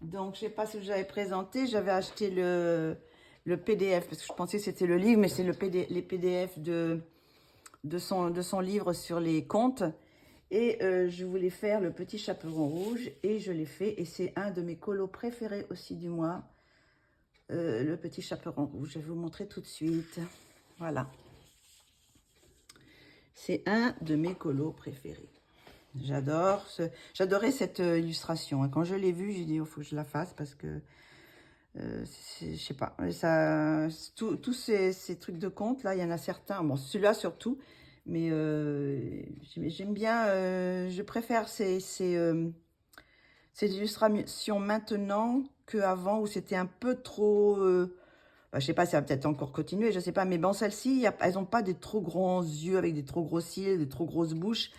Donc, je ne sais pas si je l'avais présenté. J'avais acheté le PDF, parce que je pensais que c'était le livre, mais c'est les PDF de son livre sur les contes. Et je voulais faire le petit chaperon rouge, et je l'ai fait. Et c'est un de mes colos préférés aussi du mois. Le petit chaperon rouge. Je vais vous montrer tout de suite. Voilà. C'est un de mes colos préférés. J'adorais cette illustration. Quand je l'ai vue, j'ai dit, il faut que je la fasse parce que, je sais pas, tous ces trucs de contes, là, il y en a certains, bon, celui-là surtout, mais j'aime bien, je préfère ces illustrations maintenant qu'avant où c'était un peu trop... je sais pas, ça va peut-être encore continuer, je sais pas. Mais bon, celles-ci, elles n'ont pas des trop grands yeux avec des trop gros cils, des trop grosses bouches.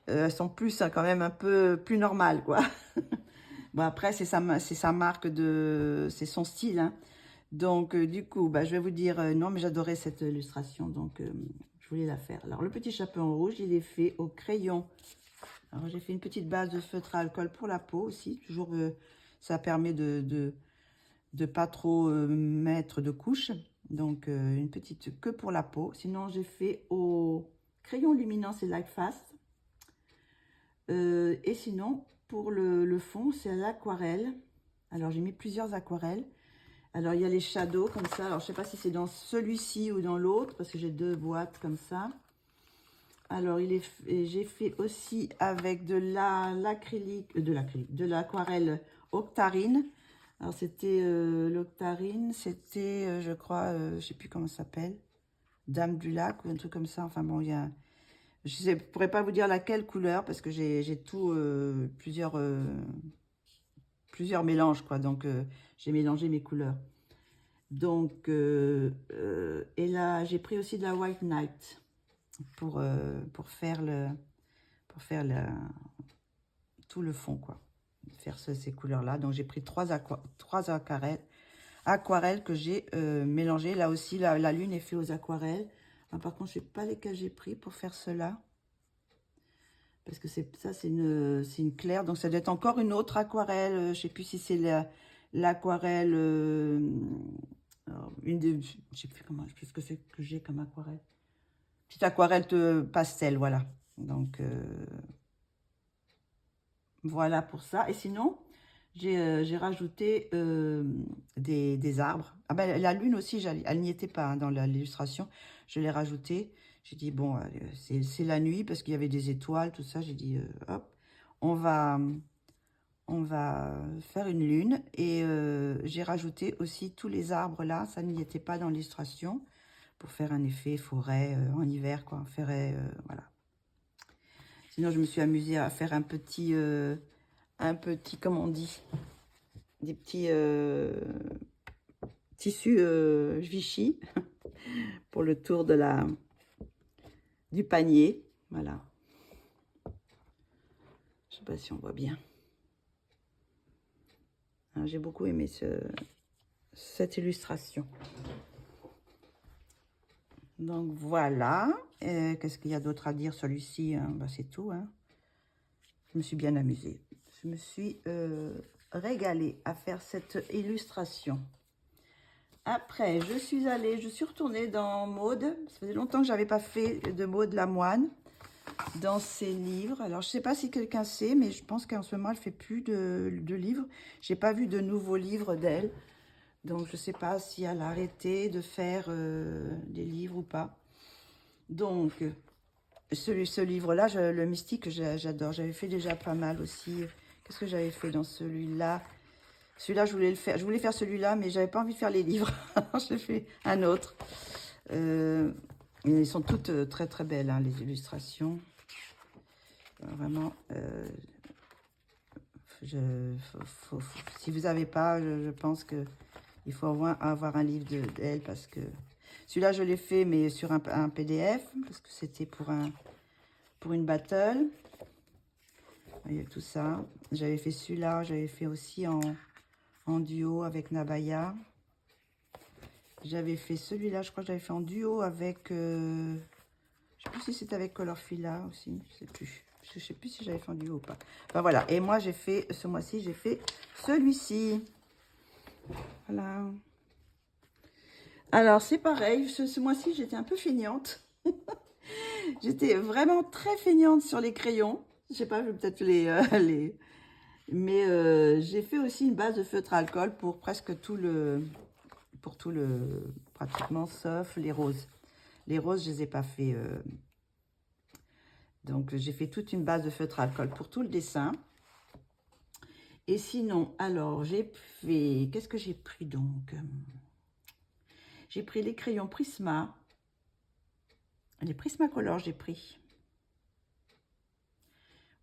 Elles sont plus, hein, quand même, un peu plus normales, quoi. Bon, après, c'est sa marque de... C'est son style, hein. Donc, du coup, bah, je vais vous dire, non, mais j'adorais cette illustration, donc je voulais la faire. Alors, le petit chapeau en rouge, il est fait au crayon. Alors, j'ai fait une petite base de feutre à alcool pour la peau aussi. Toujours, ça permet de pas trop mettre de couches. Donc, une petite que pour la peau. Sinon, j'ai fait au crayon luminance et Like Fast. Et sinon, pour le fond, c'est à l'aquarelle. Alors, j'ai mis plusieurs aquarelles. Alors, il y a les shadows comme ça. Alors, je ne sais pas si c'est dans celui-ci ou dans l'autre, parce que j'ai deux boîtes comme ça. Alors, j'ai fait aussi avec de l'aquarelle Octarine. Alors, c'était l'Octarine, c'était, je crois, je ne sais plus comment ça s'appelle, Dame du Lac ou un truc comme ça. Enfin, bon, il y a... Je ne pourrais pas vous dire laquelle couleur, parce que j'ai tout, plusieurs mélanges, quoi. Donc, j'ai mélangé mes couleurs. Donc, et là, j'ai pris aussi de la White Night pour faire tout le fond, quoi. Faire ces couleurs-là. Donc, j'ai pris trois aquarelles que j'ai mélangées. Là aussi, la lune est faite aux aquarelles. Ah, par contre, je ne sais pas lesquelles j'ai pris pour faire cela. Parce que ça, c'est une claire. Donc, ça doit être encore une autre aquarelle. Je ne sais plus si c'est l'aquarelle... une des... Je ne sais plus ce que c'est que j'ai comme aquarelle. Petite aquarelle de pastel, voilà. Donc, voilà pour ça. Et sinon, j'ai rajouté des arbres. Ah ben, la lune aussi, elle n'y était pas, hein, dans l'illustration. Je l'ai rajoutée. J'ai dit, bon, c'est la nuit parce qu'il y avait des étoiles, tout ça. J'ai dit, hop, on va faire une lune. Et j'ai rajouté aussi tous les arbres là. Ça n'y était pas dans l'illustration. Pour faire un effet forêt en hiver, quoi. Voilà. Sinon, je me suis amusée à faire un petit, comment on dit, des petits tissus Vichy pour le tour du panier. Voilà. Je sais pas si on voit bien. J'ai beaucoup aimé cette illustration. Donc voilà. Qu'est-ce qu'il y a d'autre à dire? Celui-ci, hein, bah, c'est tout, hein. Je me suis bien amusée. Je me suis régalée à faire cette illustration. Après, je suis retournée dans Maude. Ça faisait longtemps que je n'avais pas fait de Maude Lamoine dans ses livres. Alors, je ne sais pas si quelqu'un sait, mais je pense qu'en ce moment, elle ne fait plus de livres. Je n'ai pas vu de nouveaux livres d'elle. Donc, je ne sais pas si elle a arrêté de faire des livres ou pas. Donc, ce livre-là, le mystique, j'adore. J'avais fait déjà pas mal aussi. Qu'est-ce que j'avais fait dans celui-là? Celui-là, je voulais le faire. Je voulais faire celui-là, mais j'avais pas envie de faire les livres. Alors, j'ai fait un autre. Ils sont toutes très, très belles, hein, les illustrations. Vraiment, si vous n'avez pas, je pense qu'il faut avoir un livre d'elle, parce que celui-là, je l'ai fait, mais sur un PDF, parce que c'était pour une battle. Il y a tout ça. J'avais fait celui-là, j'avais fait aussi en duo avec Nabaya. J'avais fait celui-là, je crois que j'avais fait en duo avec... je ne sais plus si c'était avec Colorfila aussi, je ne sais plus. Je ne sais plus si j'avais fait en duo ou pas. Enfin voilà, et moi j'ai fait, ce mois-ci, j'ai fait celui-ci. Voilà. Alors c'est pareil, ce mois-ci j'étais un peu feignante. J'étais vraiment très feignante sur les crayons. Je sais pas, je vais peut-être les... Mais j'ai fait aussi une base de feutre à alcool pour presque tout le... pratiquement, sauf les roses. Les roses, je les ai pas fait. Donc, j'ai fait toute une base de feutre à alcool pour tout le dessin. Et sinon, alors, j'ai fait... Qu'est-ce que j'ai pris donc? J'ai pris les crayons Prisma. Les Prismacolor, j'ai pris.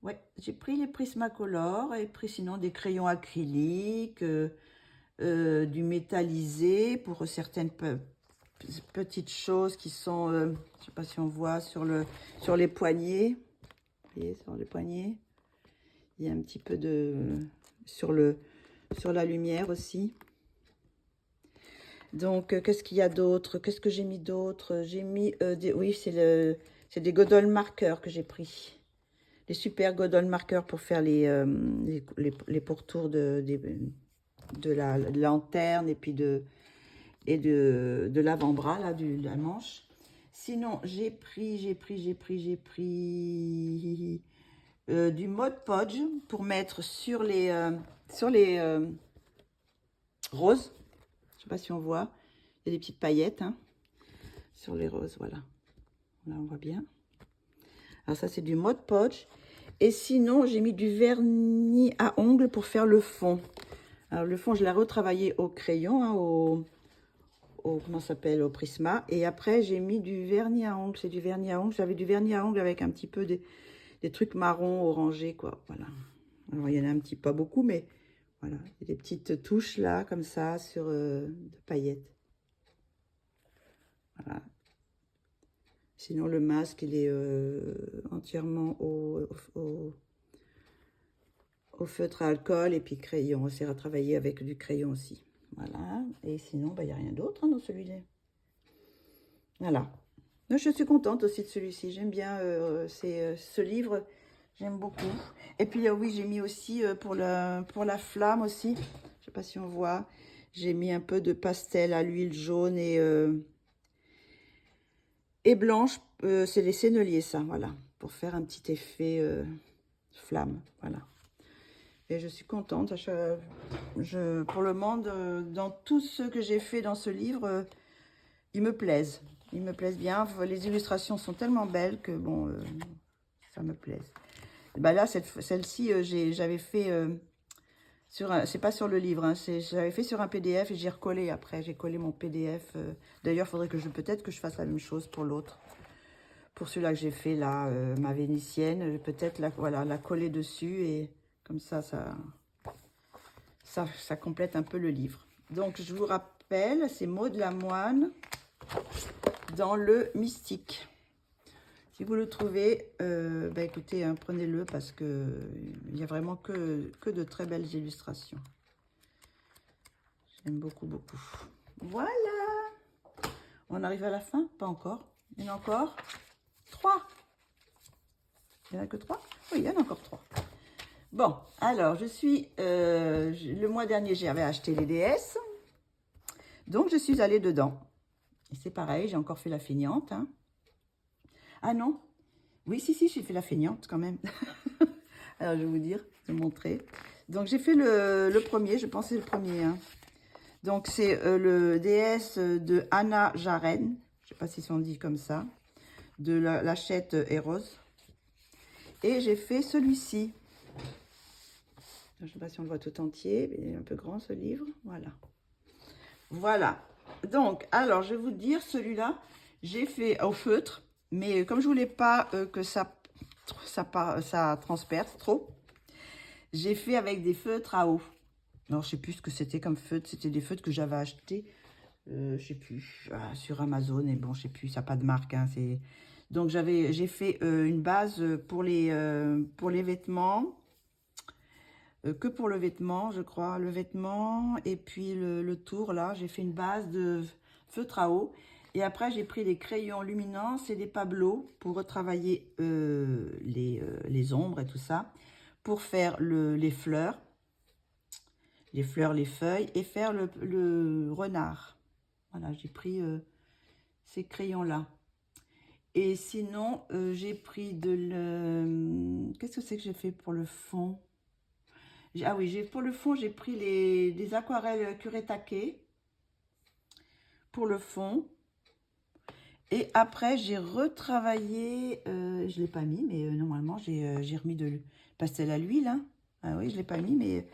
Ouais, j'ai pris les Prismacolor et pris sinon des crayons acryliques, du métallisé pour certaines petites choses qui sont, je ne sais pas si on voit sur les poignets. Vous voyez, sur les poignets, il y a un petit peu de sur la lumière aussi. Donc, qu'est-ce qu'il y a d'autre? Qu'est-ce que j'ai mis d'autre? J'ai mis oui, c'est des Godol marqueurs que j'ai pris. Les super Godol marqueurs pour faire les pourtours de la lanterne et puis de l'avant-bras, là, de la manche. Sinon, j'ai pris du Mod Podge pour mettre sur les roses. Je sais pas si on voit. Il y a des petites paillettes hein, sur les roses, voilà. Là, on voit bien. Alors ça, c'est du Mod Podge. Et sinon, j'ai mis du vernis à ongles pour faire le fond. Alors, le fond, je l'ai retravaillé au crayon, hein, comment ça s'appelle, au Prisma. Et après, j'ai mis du vernis à ongles. C'est du vernis à ongles. J'avais du vernis à ongles avec un petit peu des trucs marron, orangés, quoi. Voilà. Alors, il y en a un petit, pas beaucoup, mais voilà. Il y a des petites touches là, comme ça, sur de paillettes. Voilà. Sinon, le masque, il est entièrement au feutre à alcool et puis crayon. C'est à travailler avec du crayon aussi. Voilà. Et sinon, bah, il n'y a rien d'autre hein, dans celui-là. Voilà. Donc, je suis contente aussi de celui-ci. J'aime bien ce livre. J'aime beaucoup. Et puis, oui, j'ai mis aussi pour la flamme aussi. Je ne sais pas si on voit. J'ai mis un peu de pastel à l'huile jaune et blanche. C'est les senneliers, ça. Voilà. Pour faire un petit effet flamme. Voilà. Et je suis contente. Pour le moment, dans tout ce que j'ai fait dans ce livre, ils me plaisent. Ils me plaisent bien. Les illustrations sont tellement belles que, bon, ça me plaise. Bah là, celle-ci, j'avais fait c'est pas sur le livre, hein, j'avais fait sur un PDF et j'ai recollé après. J'ai collé mon PDF. D'ailleurs, il faudrait peut-être que je fasse la même chose pour l'autre. Pour celui-là que j'ai fait, là, ma vénitienne, peut-être voilà, la coller dessus et comme ça complète un peu le livre. Donc, je vous rappelle, c'est Maud Lamoine dans le Mystique. Si vous le trouvez, bah écoutez, hein, prenez-le parce que il n'y a vraiment que de très belles illustrations. J'aime beaucoup, beaucoup. Voilà. On arrive à la fin? Pas encore. Il y en a encore 3. Il n'y en a que 3? Oui, il y en a encore 3. Bon, alors, le mois dernier, j'avais acheté les DS. Donc, je suis allée dedans. Et c'est pareil, j'ai encore fait la feignante. Hein. Ah non. Oui, si, j'ai fait la feignante quand même. Alors, je vais vous montrer. Donc, j'ai fait le premier, je pensais le premier. Hein. Donc, c'est le DS de Anna Jaren. Je ne sais pas si on dit comme ça. De l'Hachette Eros. Et j'ai fait celui-ci. Je ne sais pas si on le voit tout entier. Mais il est un peu grand, ce livre. Voilà. Voilà. Donc, alors, je vais vous dire, celui-là, j'ai fait au feutre. Mais comme je ne voulais pas que ça transperce trop, j'ai fait avec des feutres à eau. Alors, je ne sais plus ce que c'était comme feutre. C'était des feutres que j'avais achetés, je ne sais plus, sur Amazon. Et bon, je ne sais plus, ça n'a pas de marque. Hein, donc, j'ai fait une base pour les vêtements. Que pour le vêtement, je crois. Le vêtement et puis le tour, là. J'ai fait une base de feutre à eau. Et après, j'ai pris des crayons luminance et des pablos pour retravailler les ombres et tout ça. Pour faire les fleurs, les feuilles et faire le renard. Voilà, j'ai pris ces crayons-là. Et sinon, j'ai pris qu'est-ce que c'est que j'ai fait pour le fond? Ah oui, pour le fond, j'ai pris des aquarelles Kuretake pour le fond. Et après, j'ai retravaillé, je ne l'ai pas mis, mais normalement, j'ai remis de pastel à l'huile. Hein. Ah oui, je ne l'ai pas mis, mais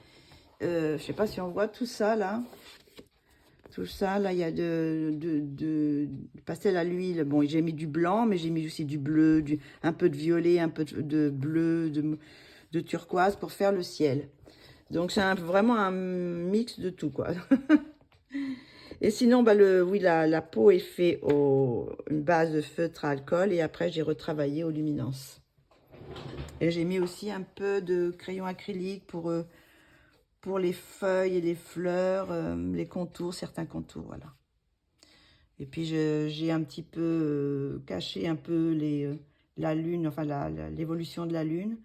je ne sais pas si on voit tout ça, là. Tout ça, là, il y a du pastel à l'huile. Bon, j'ai mis du blanc, mais j'ai mis aussi du bleu, un peu de violet, un peu de bleu, de turquoise pour faire le ciel. Donc, c'est vraiment un mix de tout, quoi. Et sinon, bah, la peau est faite une base de feutre à alcool et après, j'ai retravaillé aux luminances. Et j'ai mis aussi un peu de crayon acrylique pour les feuilles et les fleurs, les contours, certains contours, voilà. Et puis j'ai un petit peu caché un peu la lune, enfin l'évolution de la lune,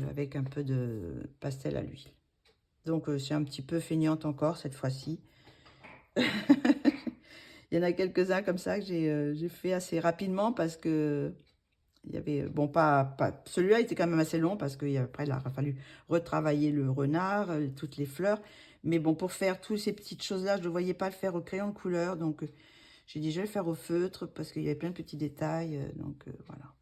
avec un peu de pastel à l'huile. Donc c'est un petit peu feignante encore cette fois-ci. Il y en a quelques-uns comme ça que j'ai fait assez rapidement parce que il y avait, bon, celui-là était quand même assez long parce qu'après, il a fallu retravailler le renard, toutes les fleurs. Mais bon, pour faire toutes ces petites choses-là, je ne voyais pas le faire au crayon de couleur. Donc, j'ai dit, je vais le faire au feutre parce qu'il y avait plein de petits détails. Donc, voilà.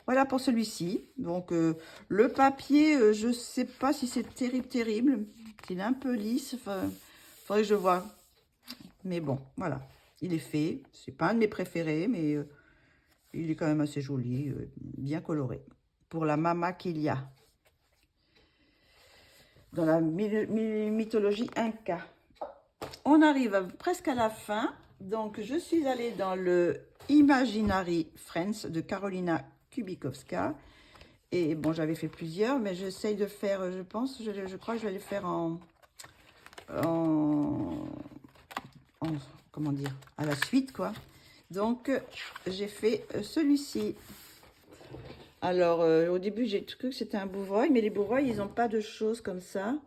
Voilà pour celui-ci. Donc, le papier, je ne sais pas si c'est terrible, terrible. Il est un peu lisse. Enfin, faudrait que je vois. Mais bon, voilà. Il est fait. C'est pas un de mes préférés, mais... il est quand même assez joli, bien coloré. Pour la Mama Kilia. Dans la mythologie Inca. On arrive presque à la fin. Donc, je suis allée dans le Imaginary Friends de Karolina Kubikowska. Et bon, j'avais fait plusieurs, mais j'essaye de faire, je crois que je vais les faire comment dire, à la suite, quoi. Donc, j'ai fait celui-ci. Alors, au début, j'ai cru que c'était un bouvreuil, mais les bouvreuils, ils n'ont pas de choses comme ça.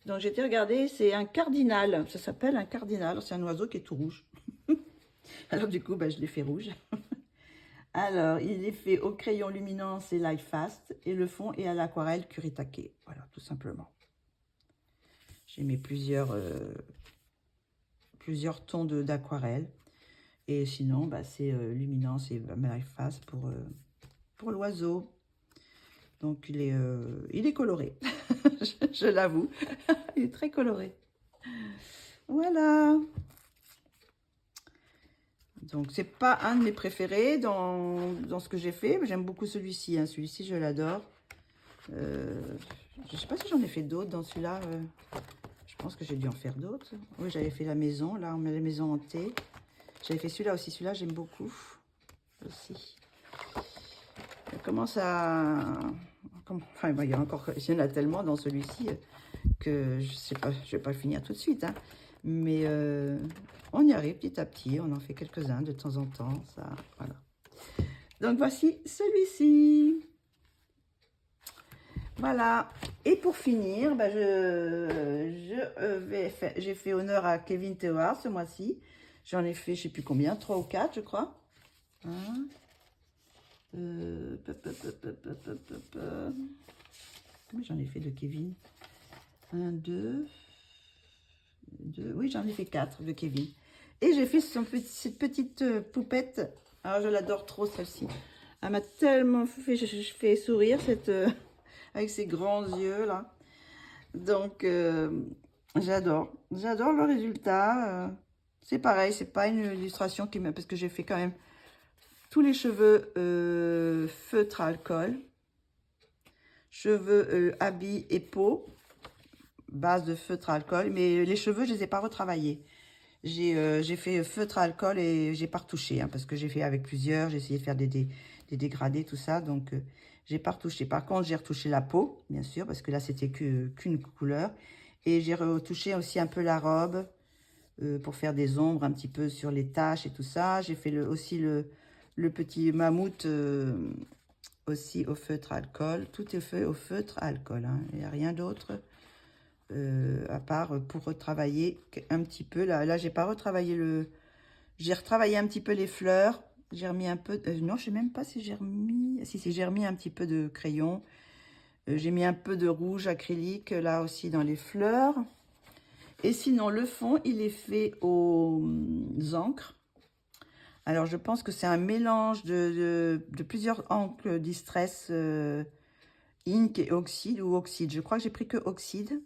Donc, j'ai été regarder, c'est un cardinal. Ça s'appelle un cardinal. C'est un oiseau qui est tout rouge. Alors, du coup, je l'ai fait rouge. Alors, il est fait au crayon luminance et light fast. Et le fond est à l'aquarelle Kuretake. Voilà, tout simplement. J'ai mis plusieurs tons d'aquarelle. Et sinon, c'est luminance et light fast pour l'oiseau. Donc, il est coloré. je l'avoue. Il est très coloré. Voilà. Donc, c'est pas un de mes préférés dans ce que j'ai fait. J'aime beaucoup celui-ci. Hein. Celui-ci, je l'adore. Je sais pas si j'en ai fait d'autres dans celui-là. Je pense que j'ai dû en faire d'autres. Oui, j'avais fait la maison. Là, on met la maison hantée. J'avais fait celui-là aussi. Celui-là, j'aime beaucoup. Aussi. Ça commence à... Enfin, il y en a tellement dans celui-ci que je sais pas, je vais pas le finir tout de suite. Hein. Mais on y arrive petit à petit. On en fait quelques-uns de temps en temps. Ça, voilà. Donc, voici celui-ci. Voilà. Et pour finir, j'ai fait honneur à Kevin Théoard ce mois-ci. J'en ai fait, je sais plus combien, 3 ou 4, je crois. Hein. Combien j'en ai fait de Kevin? 1, 2, oui, j'en ai fait 4 de Kevin. Et j'ai fait cette petite poupette. Alors, je l'adore trop, celle-ci. Elle m'a tellement fait sourire, avec ses grands yeux, là. Donc, j'adore. J'adore le résultat. C'est pareil, c'est pas une illustration parce que j'ai fait quand même tous les cheveux feutre à alcool. Cheveux habits et peau. Base de feutre à alcool. Mais les cheveux, je les ai pas retravaillés. J'ai fait feutre à alcool et j'ai pas retouché. Hein, parce que j'ai fait avec plusieurs. J'ai essayé de faire des dégradés, tout ça. Donc, j'ai pas retouché. Par contre, j'ai retouché la peau, bien sûr. Parce que là, c'était qu'une couleur. Et j'ai retouché aussi un peu la robe. Pour faire des ombres un petit peu sur les taches et tout ça. J'ai fait aussi le petit mammouth aussi au feutre à alcool. Tout est fait au feutre à alcool. Hein. Il n'y a rien d'autre à part pour retravailler un petit peu. Là j'ai pas retravaillé j'ai retravaillé un petit peu les fleurs. J'ai remis un peu... non, je sais même pas si j'ai remis... Si, j'ai remis un petit peu de crayon. J'ai mis un peu de rouge acrylique là aussi dans les fleurs. Et sinon, le fond, il est fait aux encres. Alors, je pense que c'est un mélange de plusieurs encres Distress Ink et Oxyde ou Oxyde. Je crois que j'ai pris que Oxyde.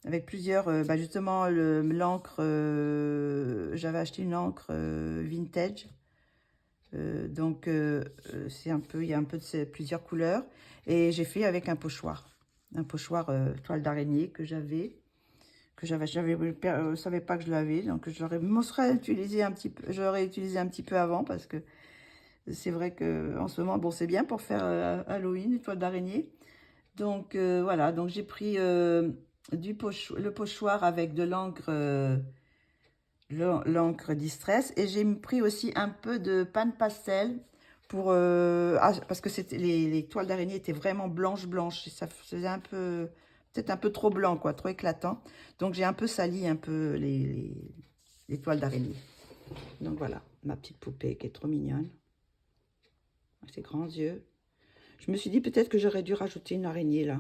Avec plusieurs, justement, l'encre, j'avais acheté une encre vintage. Donc, c'est un peu, il y a un peu de plusieurs couleurs. Et j'ai fait avec un pochoir. Un pochoir toile d'araignée que j'avais. Je savais pas que je l'avais, donc j'aurais utilisé un petit peu avant parce que c'est vrai que en ce moment, bon, c'est bien pour faire Halloween, une toile d'araignée, Donc voilà, donc j'ai pris le pochoir avec de l'encre Distress, et j'ai pris aussi un peu de pâte pastel pour parce que c'était les toiles d'araignée étaient vraiment blanches, et ça faisait un peu, peut-être un peu trop blanc, quoi, trop éclatant. Donc j'ai un peu sali un peu les toiles d'araignée. Donc voilà, ma petite poupée qui est trop mignonne. Ses grands yeux. Je me suis dit peut-être que j'aurais dû rajouter une araignée là.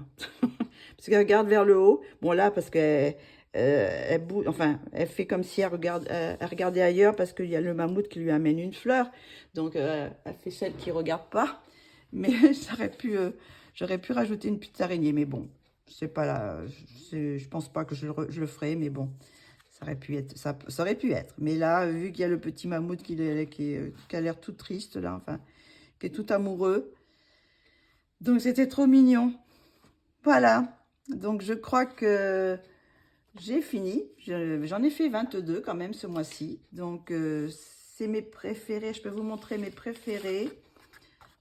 Parce qu'elle regarde vers le haut. Bon là, parce qu'elle elle bouge, enfin, elle fait comme si elle regardait ailleurs parce qu'il y a le mammouth qui lui amène une fleur. Donc elle fait celle qui ne regarde pas. Mais j'aurais pu rajouter une petite araignée. Mais bon, c'est pas là. Je pense pas que je le ferai. Mais bon, ça aurait pu être. Ça aurait pu être. Mais là, vu qu'il y a le petit mammouth qui a l'air tout triste là, enfin, qui est tout amoureux. Donc c'était trop mignon. Voilà. Donc je crois que j'ai fini. J'en ai fait 22 quand même ce mois-ci. Donc c'est mes préférés. Je peux vous montrer mes préférés.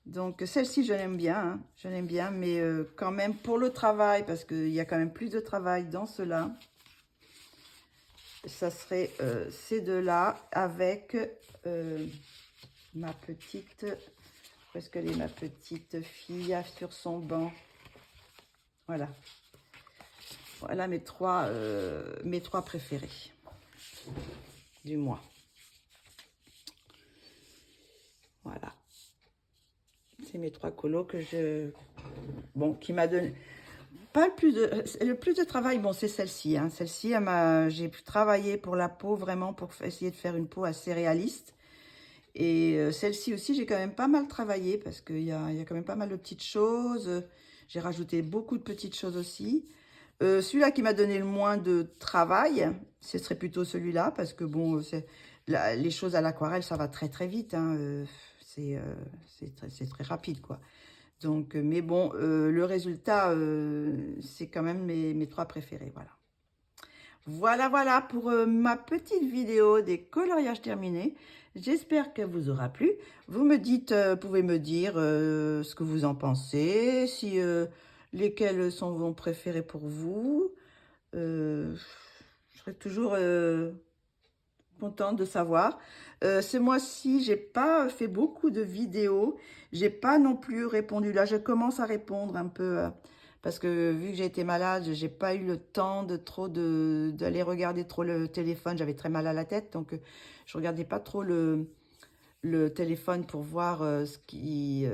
Donc celle-ci je l'aime bien. Hein. Je l'aime bien. Mais quand même pour le travail, parce qu'il y a quand même plus de travail dans cela. Ça serait ces deux-là avec ma petite... Où est-ce qu'elle est ma petite fille sur son banc? Voilà. Voilà mes trois préférés du mois. Voilà. C'est mes trois colos que bon, qui m'a donné... Pas le plus de travail, bon, c'est celle-ci. Hein. Celle-ci, j'ai pu travailler pour la peau, vraiment, pour essayer de faire une peau assez réaliste. Et celle-ci aussi, j'ai quand même pas mal travaillé, parce qu'il y a quand même pas mal de petites choses. J'ai rajouté beaucoup de petites choses aussi. Celui-là qui m'a donné le moins de travail, ce serait plutôt celui-là, parce que bon, les choses à l'aquarelle, ça va très très vite, hein, c'est très rapide, quoi. Donc, mais bon, le résultat, c'est quand même mes trois préférés, voilà. Voilà pour ma petite vidéo des coloriages terminés. J'espère qu'elle vous aura plu. Vous me dites, pouvez me dire ce que vous en pensez, si lesquels sont vos préférés pour vous. Je serais toujours contente de savoir. Ce mois-ci, j'ai pas fait beaucoup de vidéos. J'ai pas non plus répondu. Là, je commence à répondre un peu parce que vu que j'ai été malade, j'ai pas eu le temps d'aller regarder trop le téléphone. J'avais très mal à la tête, donc je regardais pas trop le téléphone pour voir ce qui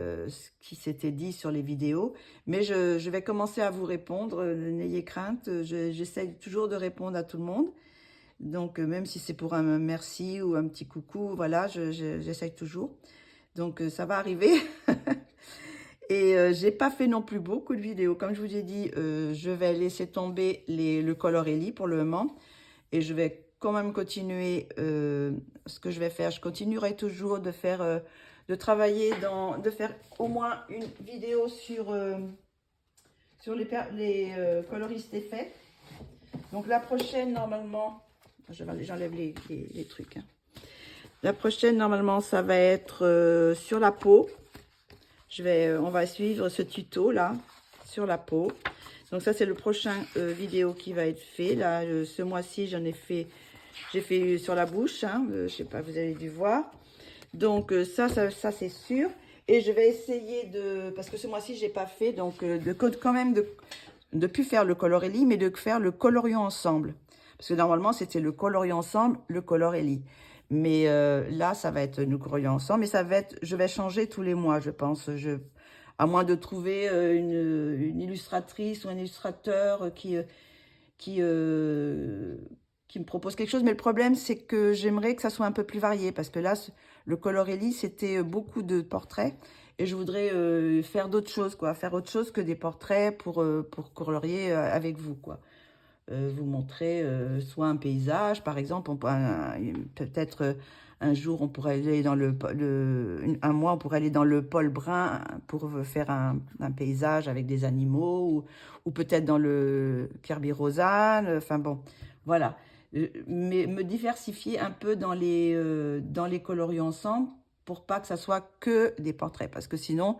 s'était dit sur les vidéos. Mais je vais commencer à vous répondre. N'ayez crainte. J'essaye toujours de répondre à tout le monde. Donc, même si c'est pour un merci ou un petit coucou, voilà, j'essaye toujours. Donc, ça va arriver. Et j'ai pas fait non plus beaucoup de vidéos. Comme je vous ai dit, je vais laisser tomber le Colorelli pour le moment. Et je vais quand même continuer ce que je vais faire. Je continuerai toujours de faire, de travailler de faire au moins une vidéo sur les coloristes effets. Donc, la prochaine, normalement... J'enlève les trucs. Hein. La prochaine, normalement, ça va être sur la peau. On va suivre ce tuto là, sur la peau. Donc ça, c'est le prochain vidéo qui va être fait. Là, ce mois-ci, j'ai fait sur la bouche. Hein, je sais pas, vous avez dû voir. Donc ça c'est sûr. Et je vais essayer parce que ce mois-ci, j'ai pas fait, donc quand même de plus faire le Colorelli, mais de faire le coloriant ensemble. Parce que normalement, c'était le coloriant ensemble, le Colorelli. Mais là, ça va être le coloriant ensemble. Mais je vais changer tous les mois, je pense. À moins de trouver une illustratrice ou un illustrateur qui me propose quelque chose. Mais le problème, c'est que j'aimerais que ça soit un peu plus varié. Parce que là, le Colorelli, c'était beaucoup de portraits. Et je voudrais faire d'autres choses, quoi. Faire autre chose que des portraits pour colorier avec vous, quoi. Vous montrer soit un paysage, par exemple, peut-être un jour on pourrait aller dans un mois on pourrait aller dans le pôle brun pour faire un paysage avec des animaux, ou peut-être dans le Kerby Rosanne, enfin bon, voilà. Mais me diversifier un peu dans les coloriants ensemble pour pas que ça soit que des portraits, parce que sinon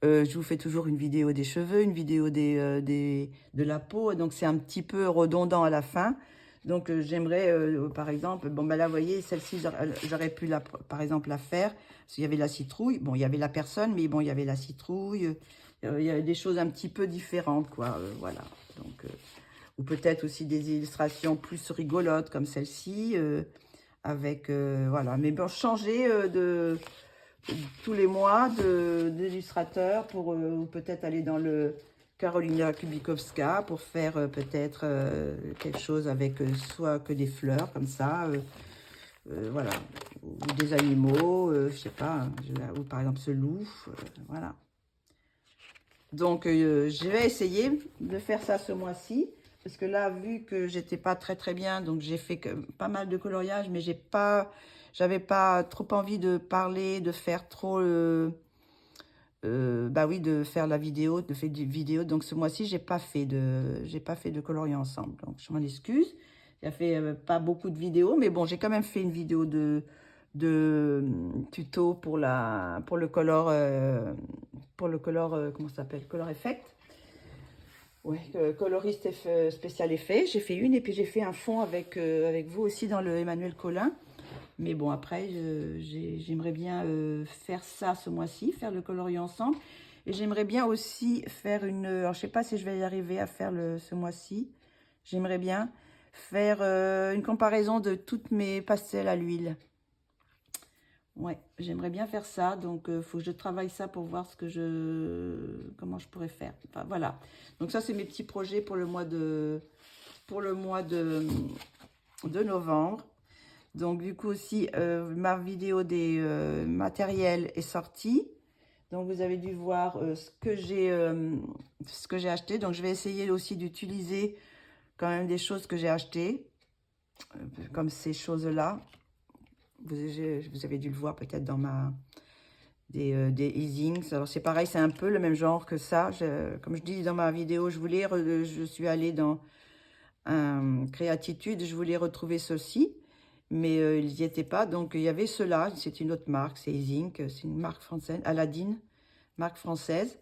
Je vous fais toujours une vidéo des cheveux, une vidéo de la peau. Donc, c'est un petit peu redondant à la fin. Donc, j'aimerais, par exemple, bon, ben là, vous voyez, celle-ci, j'aurais pu, par exemple, la faire. Parce qu'il y avait la citrouille. Bon, il y avait la personne, mais bon, il y avait la citrouille. Il y a des choses un petit peu différentes, quoi. Voilà. Donc, ou peut-être aussi des illustrations plus rigolotes, comme celle-ci. Avec, voilà. Mais bon, changer tous les mois d'illustrateur pour ou peut-être aller dans le Karolina Kubikowska pour faire peut-être quelque chose avec soit que des fleurs comme ça, voilà, ou des animaux, je sais pas, hein, ou par exemple ce loup, voilà. Donc je vais essayer de faire ça ce mois-ci. Parce que là, vu que j'étais pas très bien, donc j'ai fait pas mal de coloriage, mais j'avais pas trop envie de parler, de faire trop, bah oui, de faire la vidéo, de faire du vidéo. Donc ce mois-ci, j'ai pas fait de coloriant ensemble. Donc je m'en excuse. J'ai fait pas beaucoup de vidéos, mais bon, j'ai quand même fait une vidéo de tuto pour le color, comment ça s'appelle, Color Effect. Ouais, coloriste spécial effet. J'ai fait une et puis j'ai fait un fond avec vous aussi dans le Emmanuel Colin. Mais bon, après, j'aimerais bien faire ça ce mois-ci, faire le coloris ensemble. Et j'aimerais bien aussi faire une... Alors, je sais pas si je vais y arriver à faire ce mois-ci. J'aimerais bien faire une comparaison de toutes mes pastels à l'huile. Ouais, j'aimerais bien faire ça, donc il faut que je travaille ça pour voir comment je pourrais faire. Enfin, voilà. Donc ça, c'est mes petits projets pour le mois de novembre. Donc du coup aussi, ma vidéo des matériels est sortie. Donc vous avez dû voir ce que j'ai acheté. Donc je vais essayer aussi d'utiliser quand même des choses que j'ai achetées, comme ces choses-là. Vous avez dû le voir peut-être dans des easings. Alors c'est pareil, c'est un peu le même genre que ça. Comme je dis dans ma vidéo, je suis allée dans Créatitude, je voulais retrouver ceci, mais ils n'y étaient pas. Donc il y avait cela, c'est une autre marque, c'est Easing, c'est une marque française, Aladdin, marque française.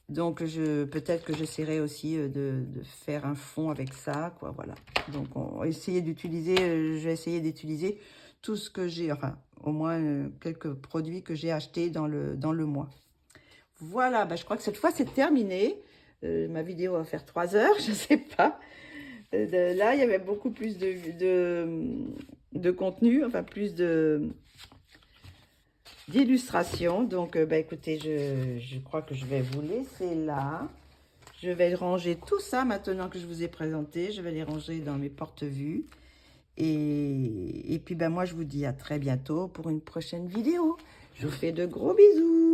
Donc peut-être que j'essaierai aussi de faire un fond avec ça, quoi, voilà. Donc on va essayer d'utiliser, je vais essayer d'utiliser tout ce que j'ai, enfin au moins quelques produits que j'ai achetés dans le mois. Voilà, bah, je crois que cette fois c'est terminé. Ma vidéo va faire 3 heures, je ne sais pas. Là, il y avait beaucoup plus de contenu, enfin plus d'illustrations. Donc, bah, écoutez, je crois que je vais vous laisser là. Je vais ranger tout ça maintenant que je vous ai présenté. Je vais les ranger dans mes porte-vues. Et puis, ben, moi, je vous dis à très bientôt pour une prochaine vidéo. Je vous fais de gros bisous.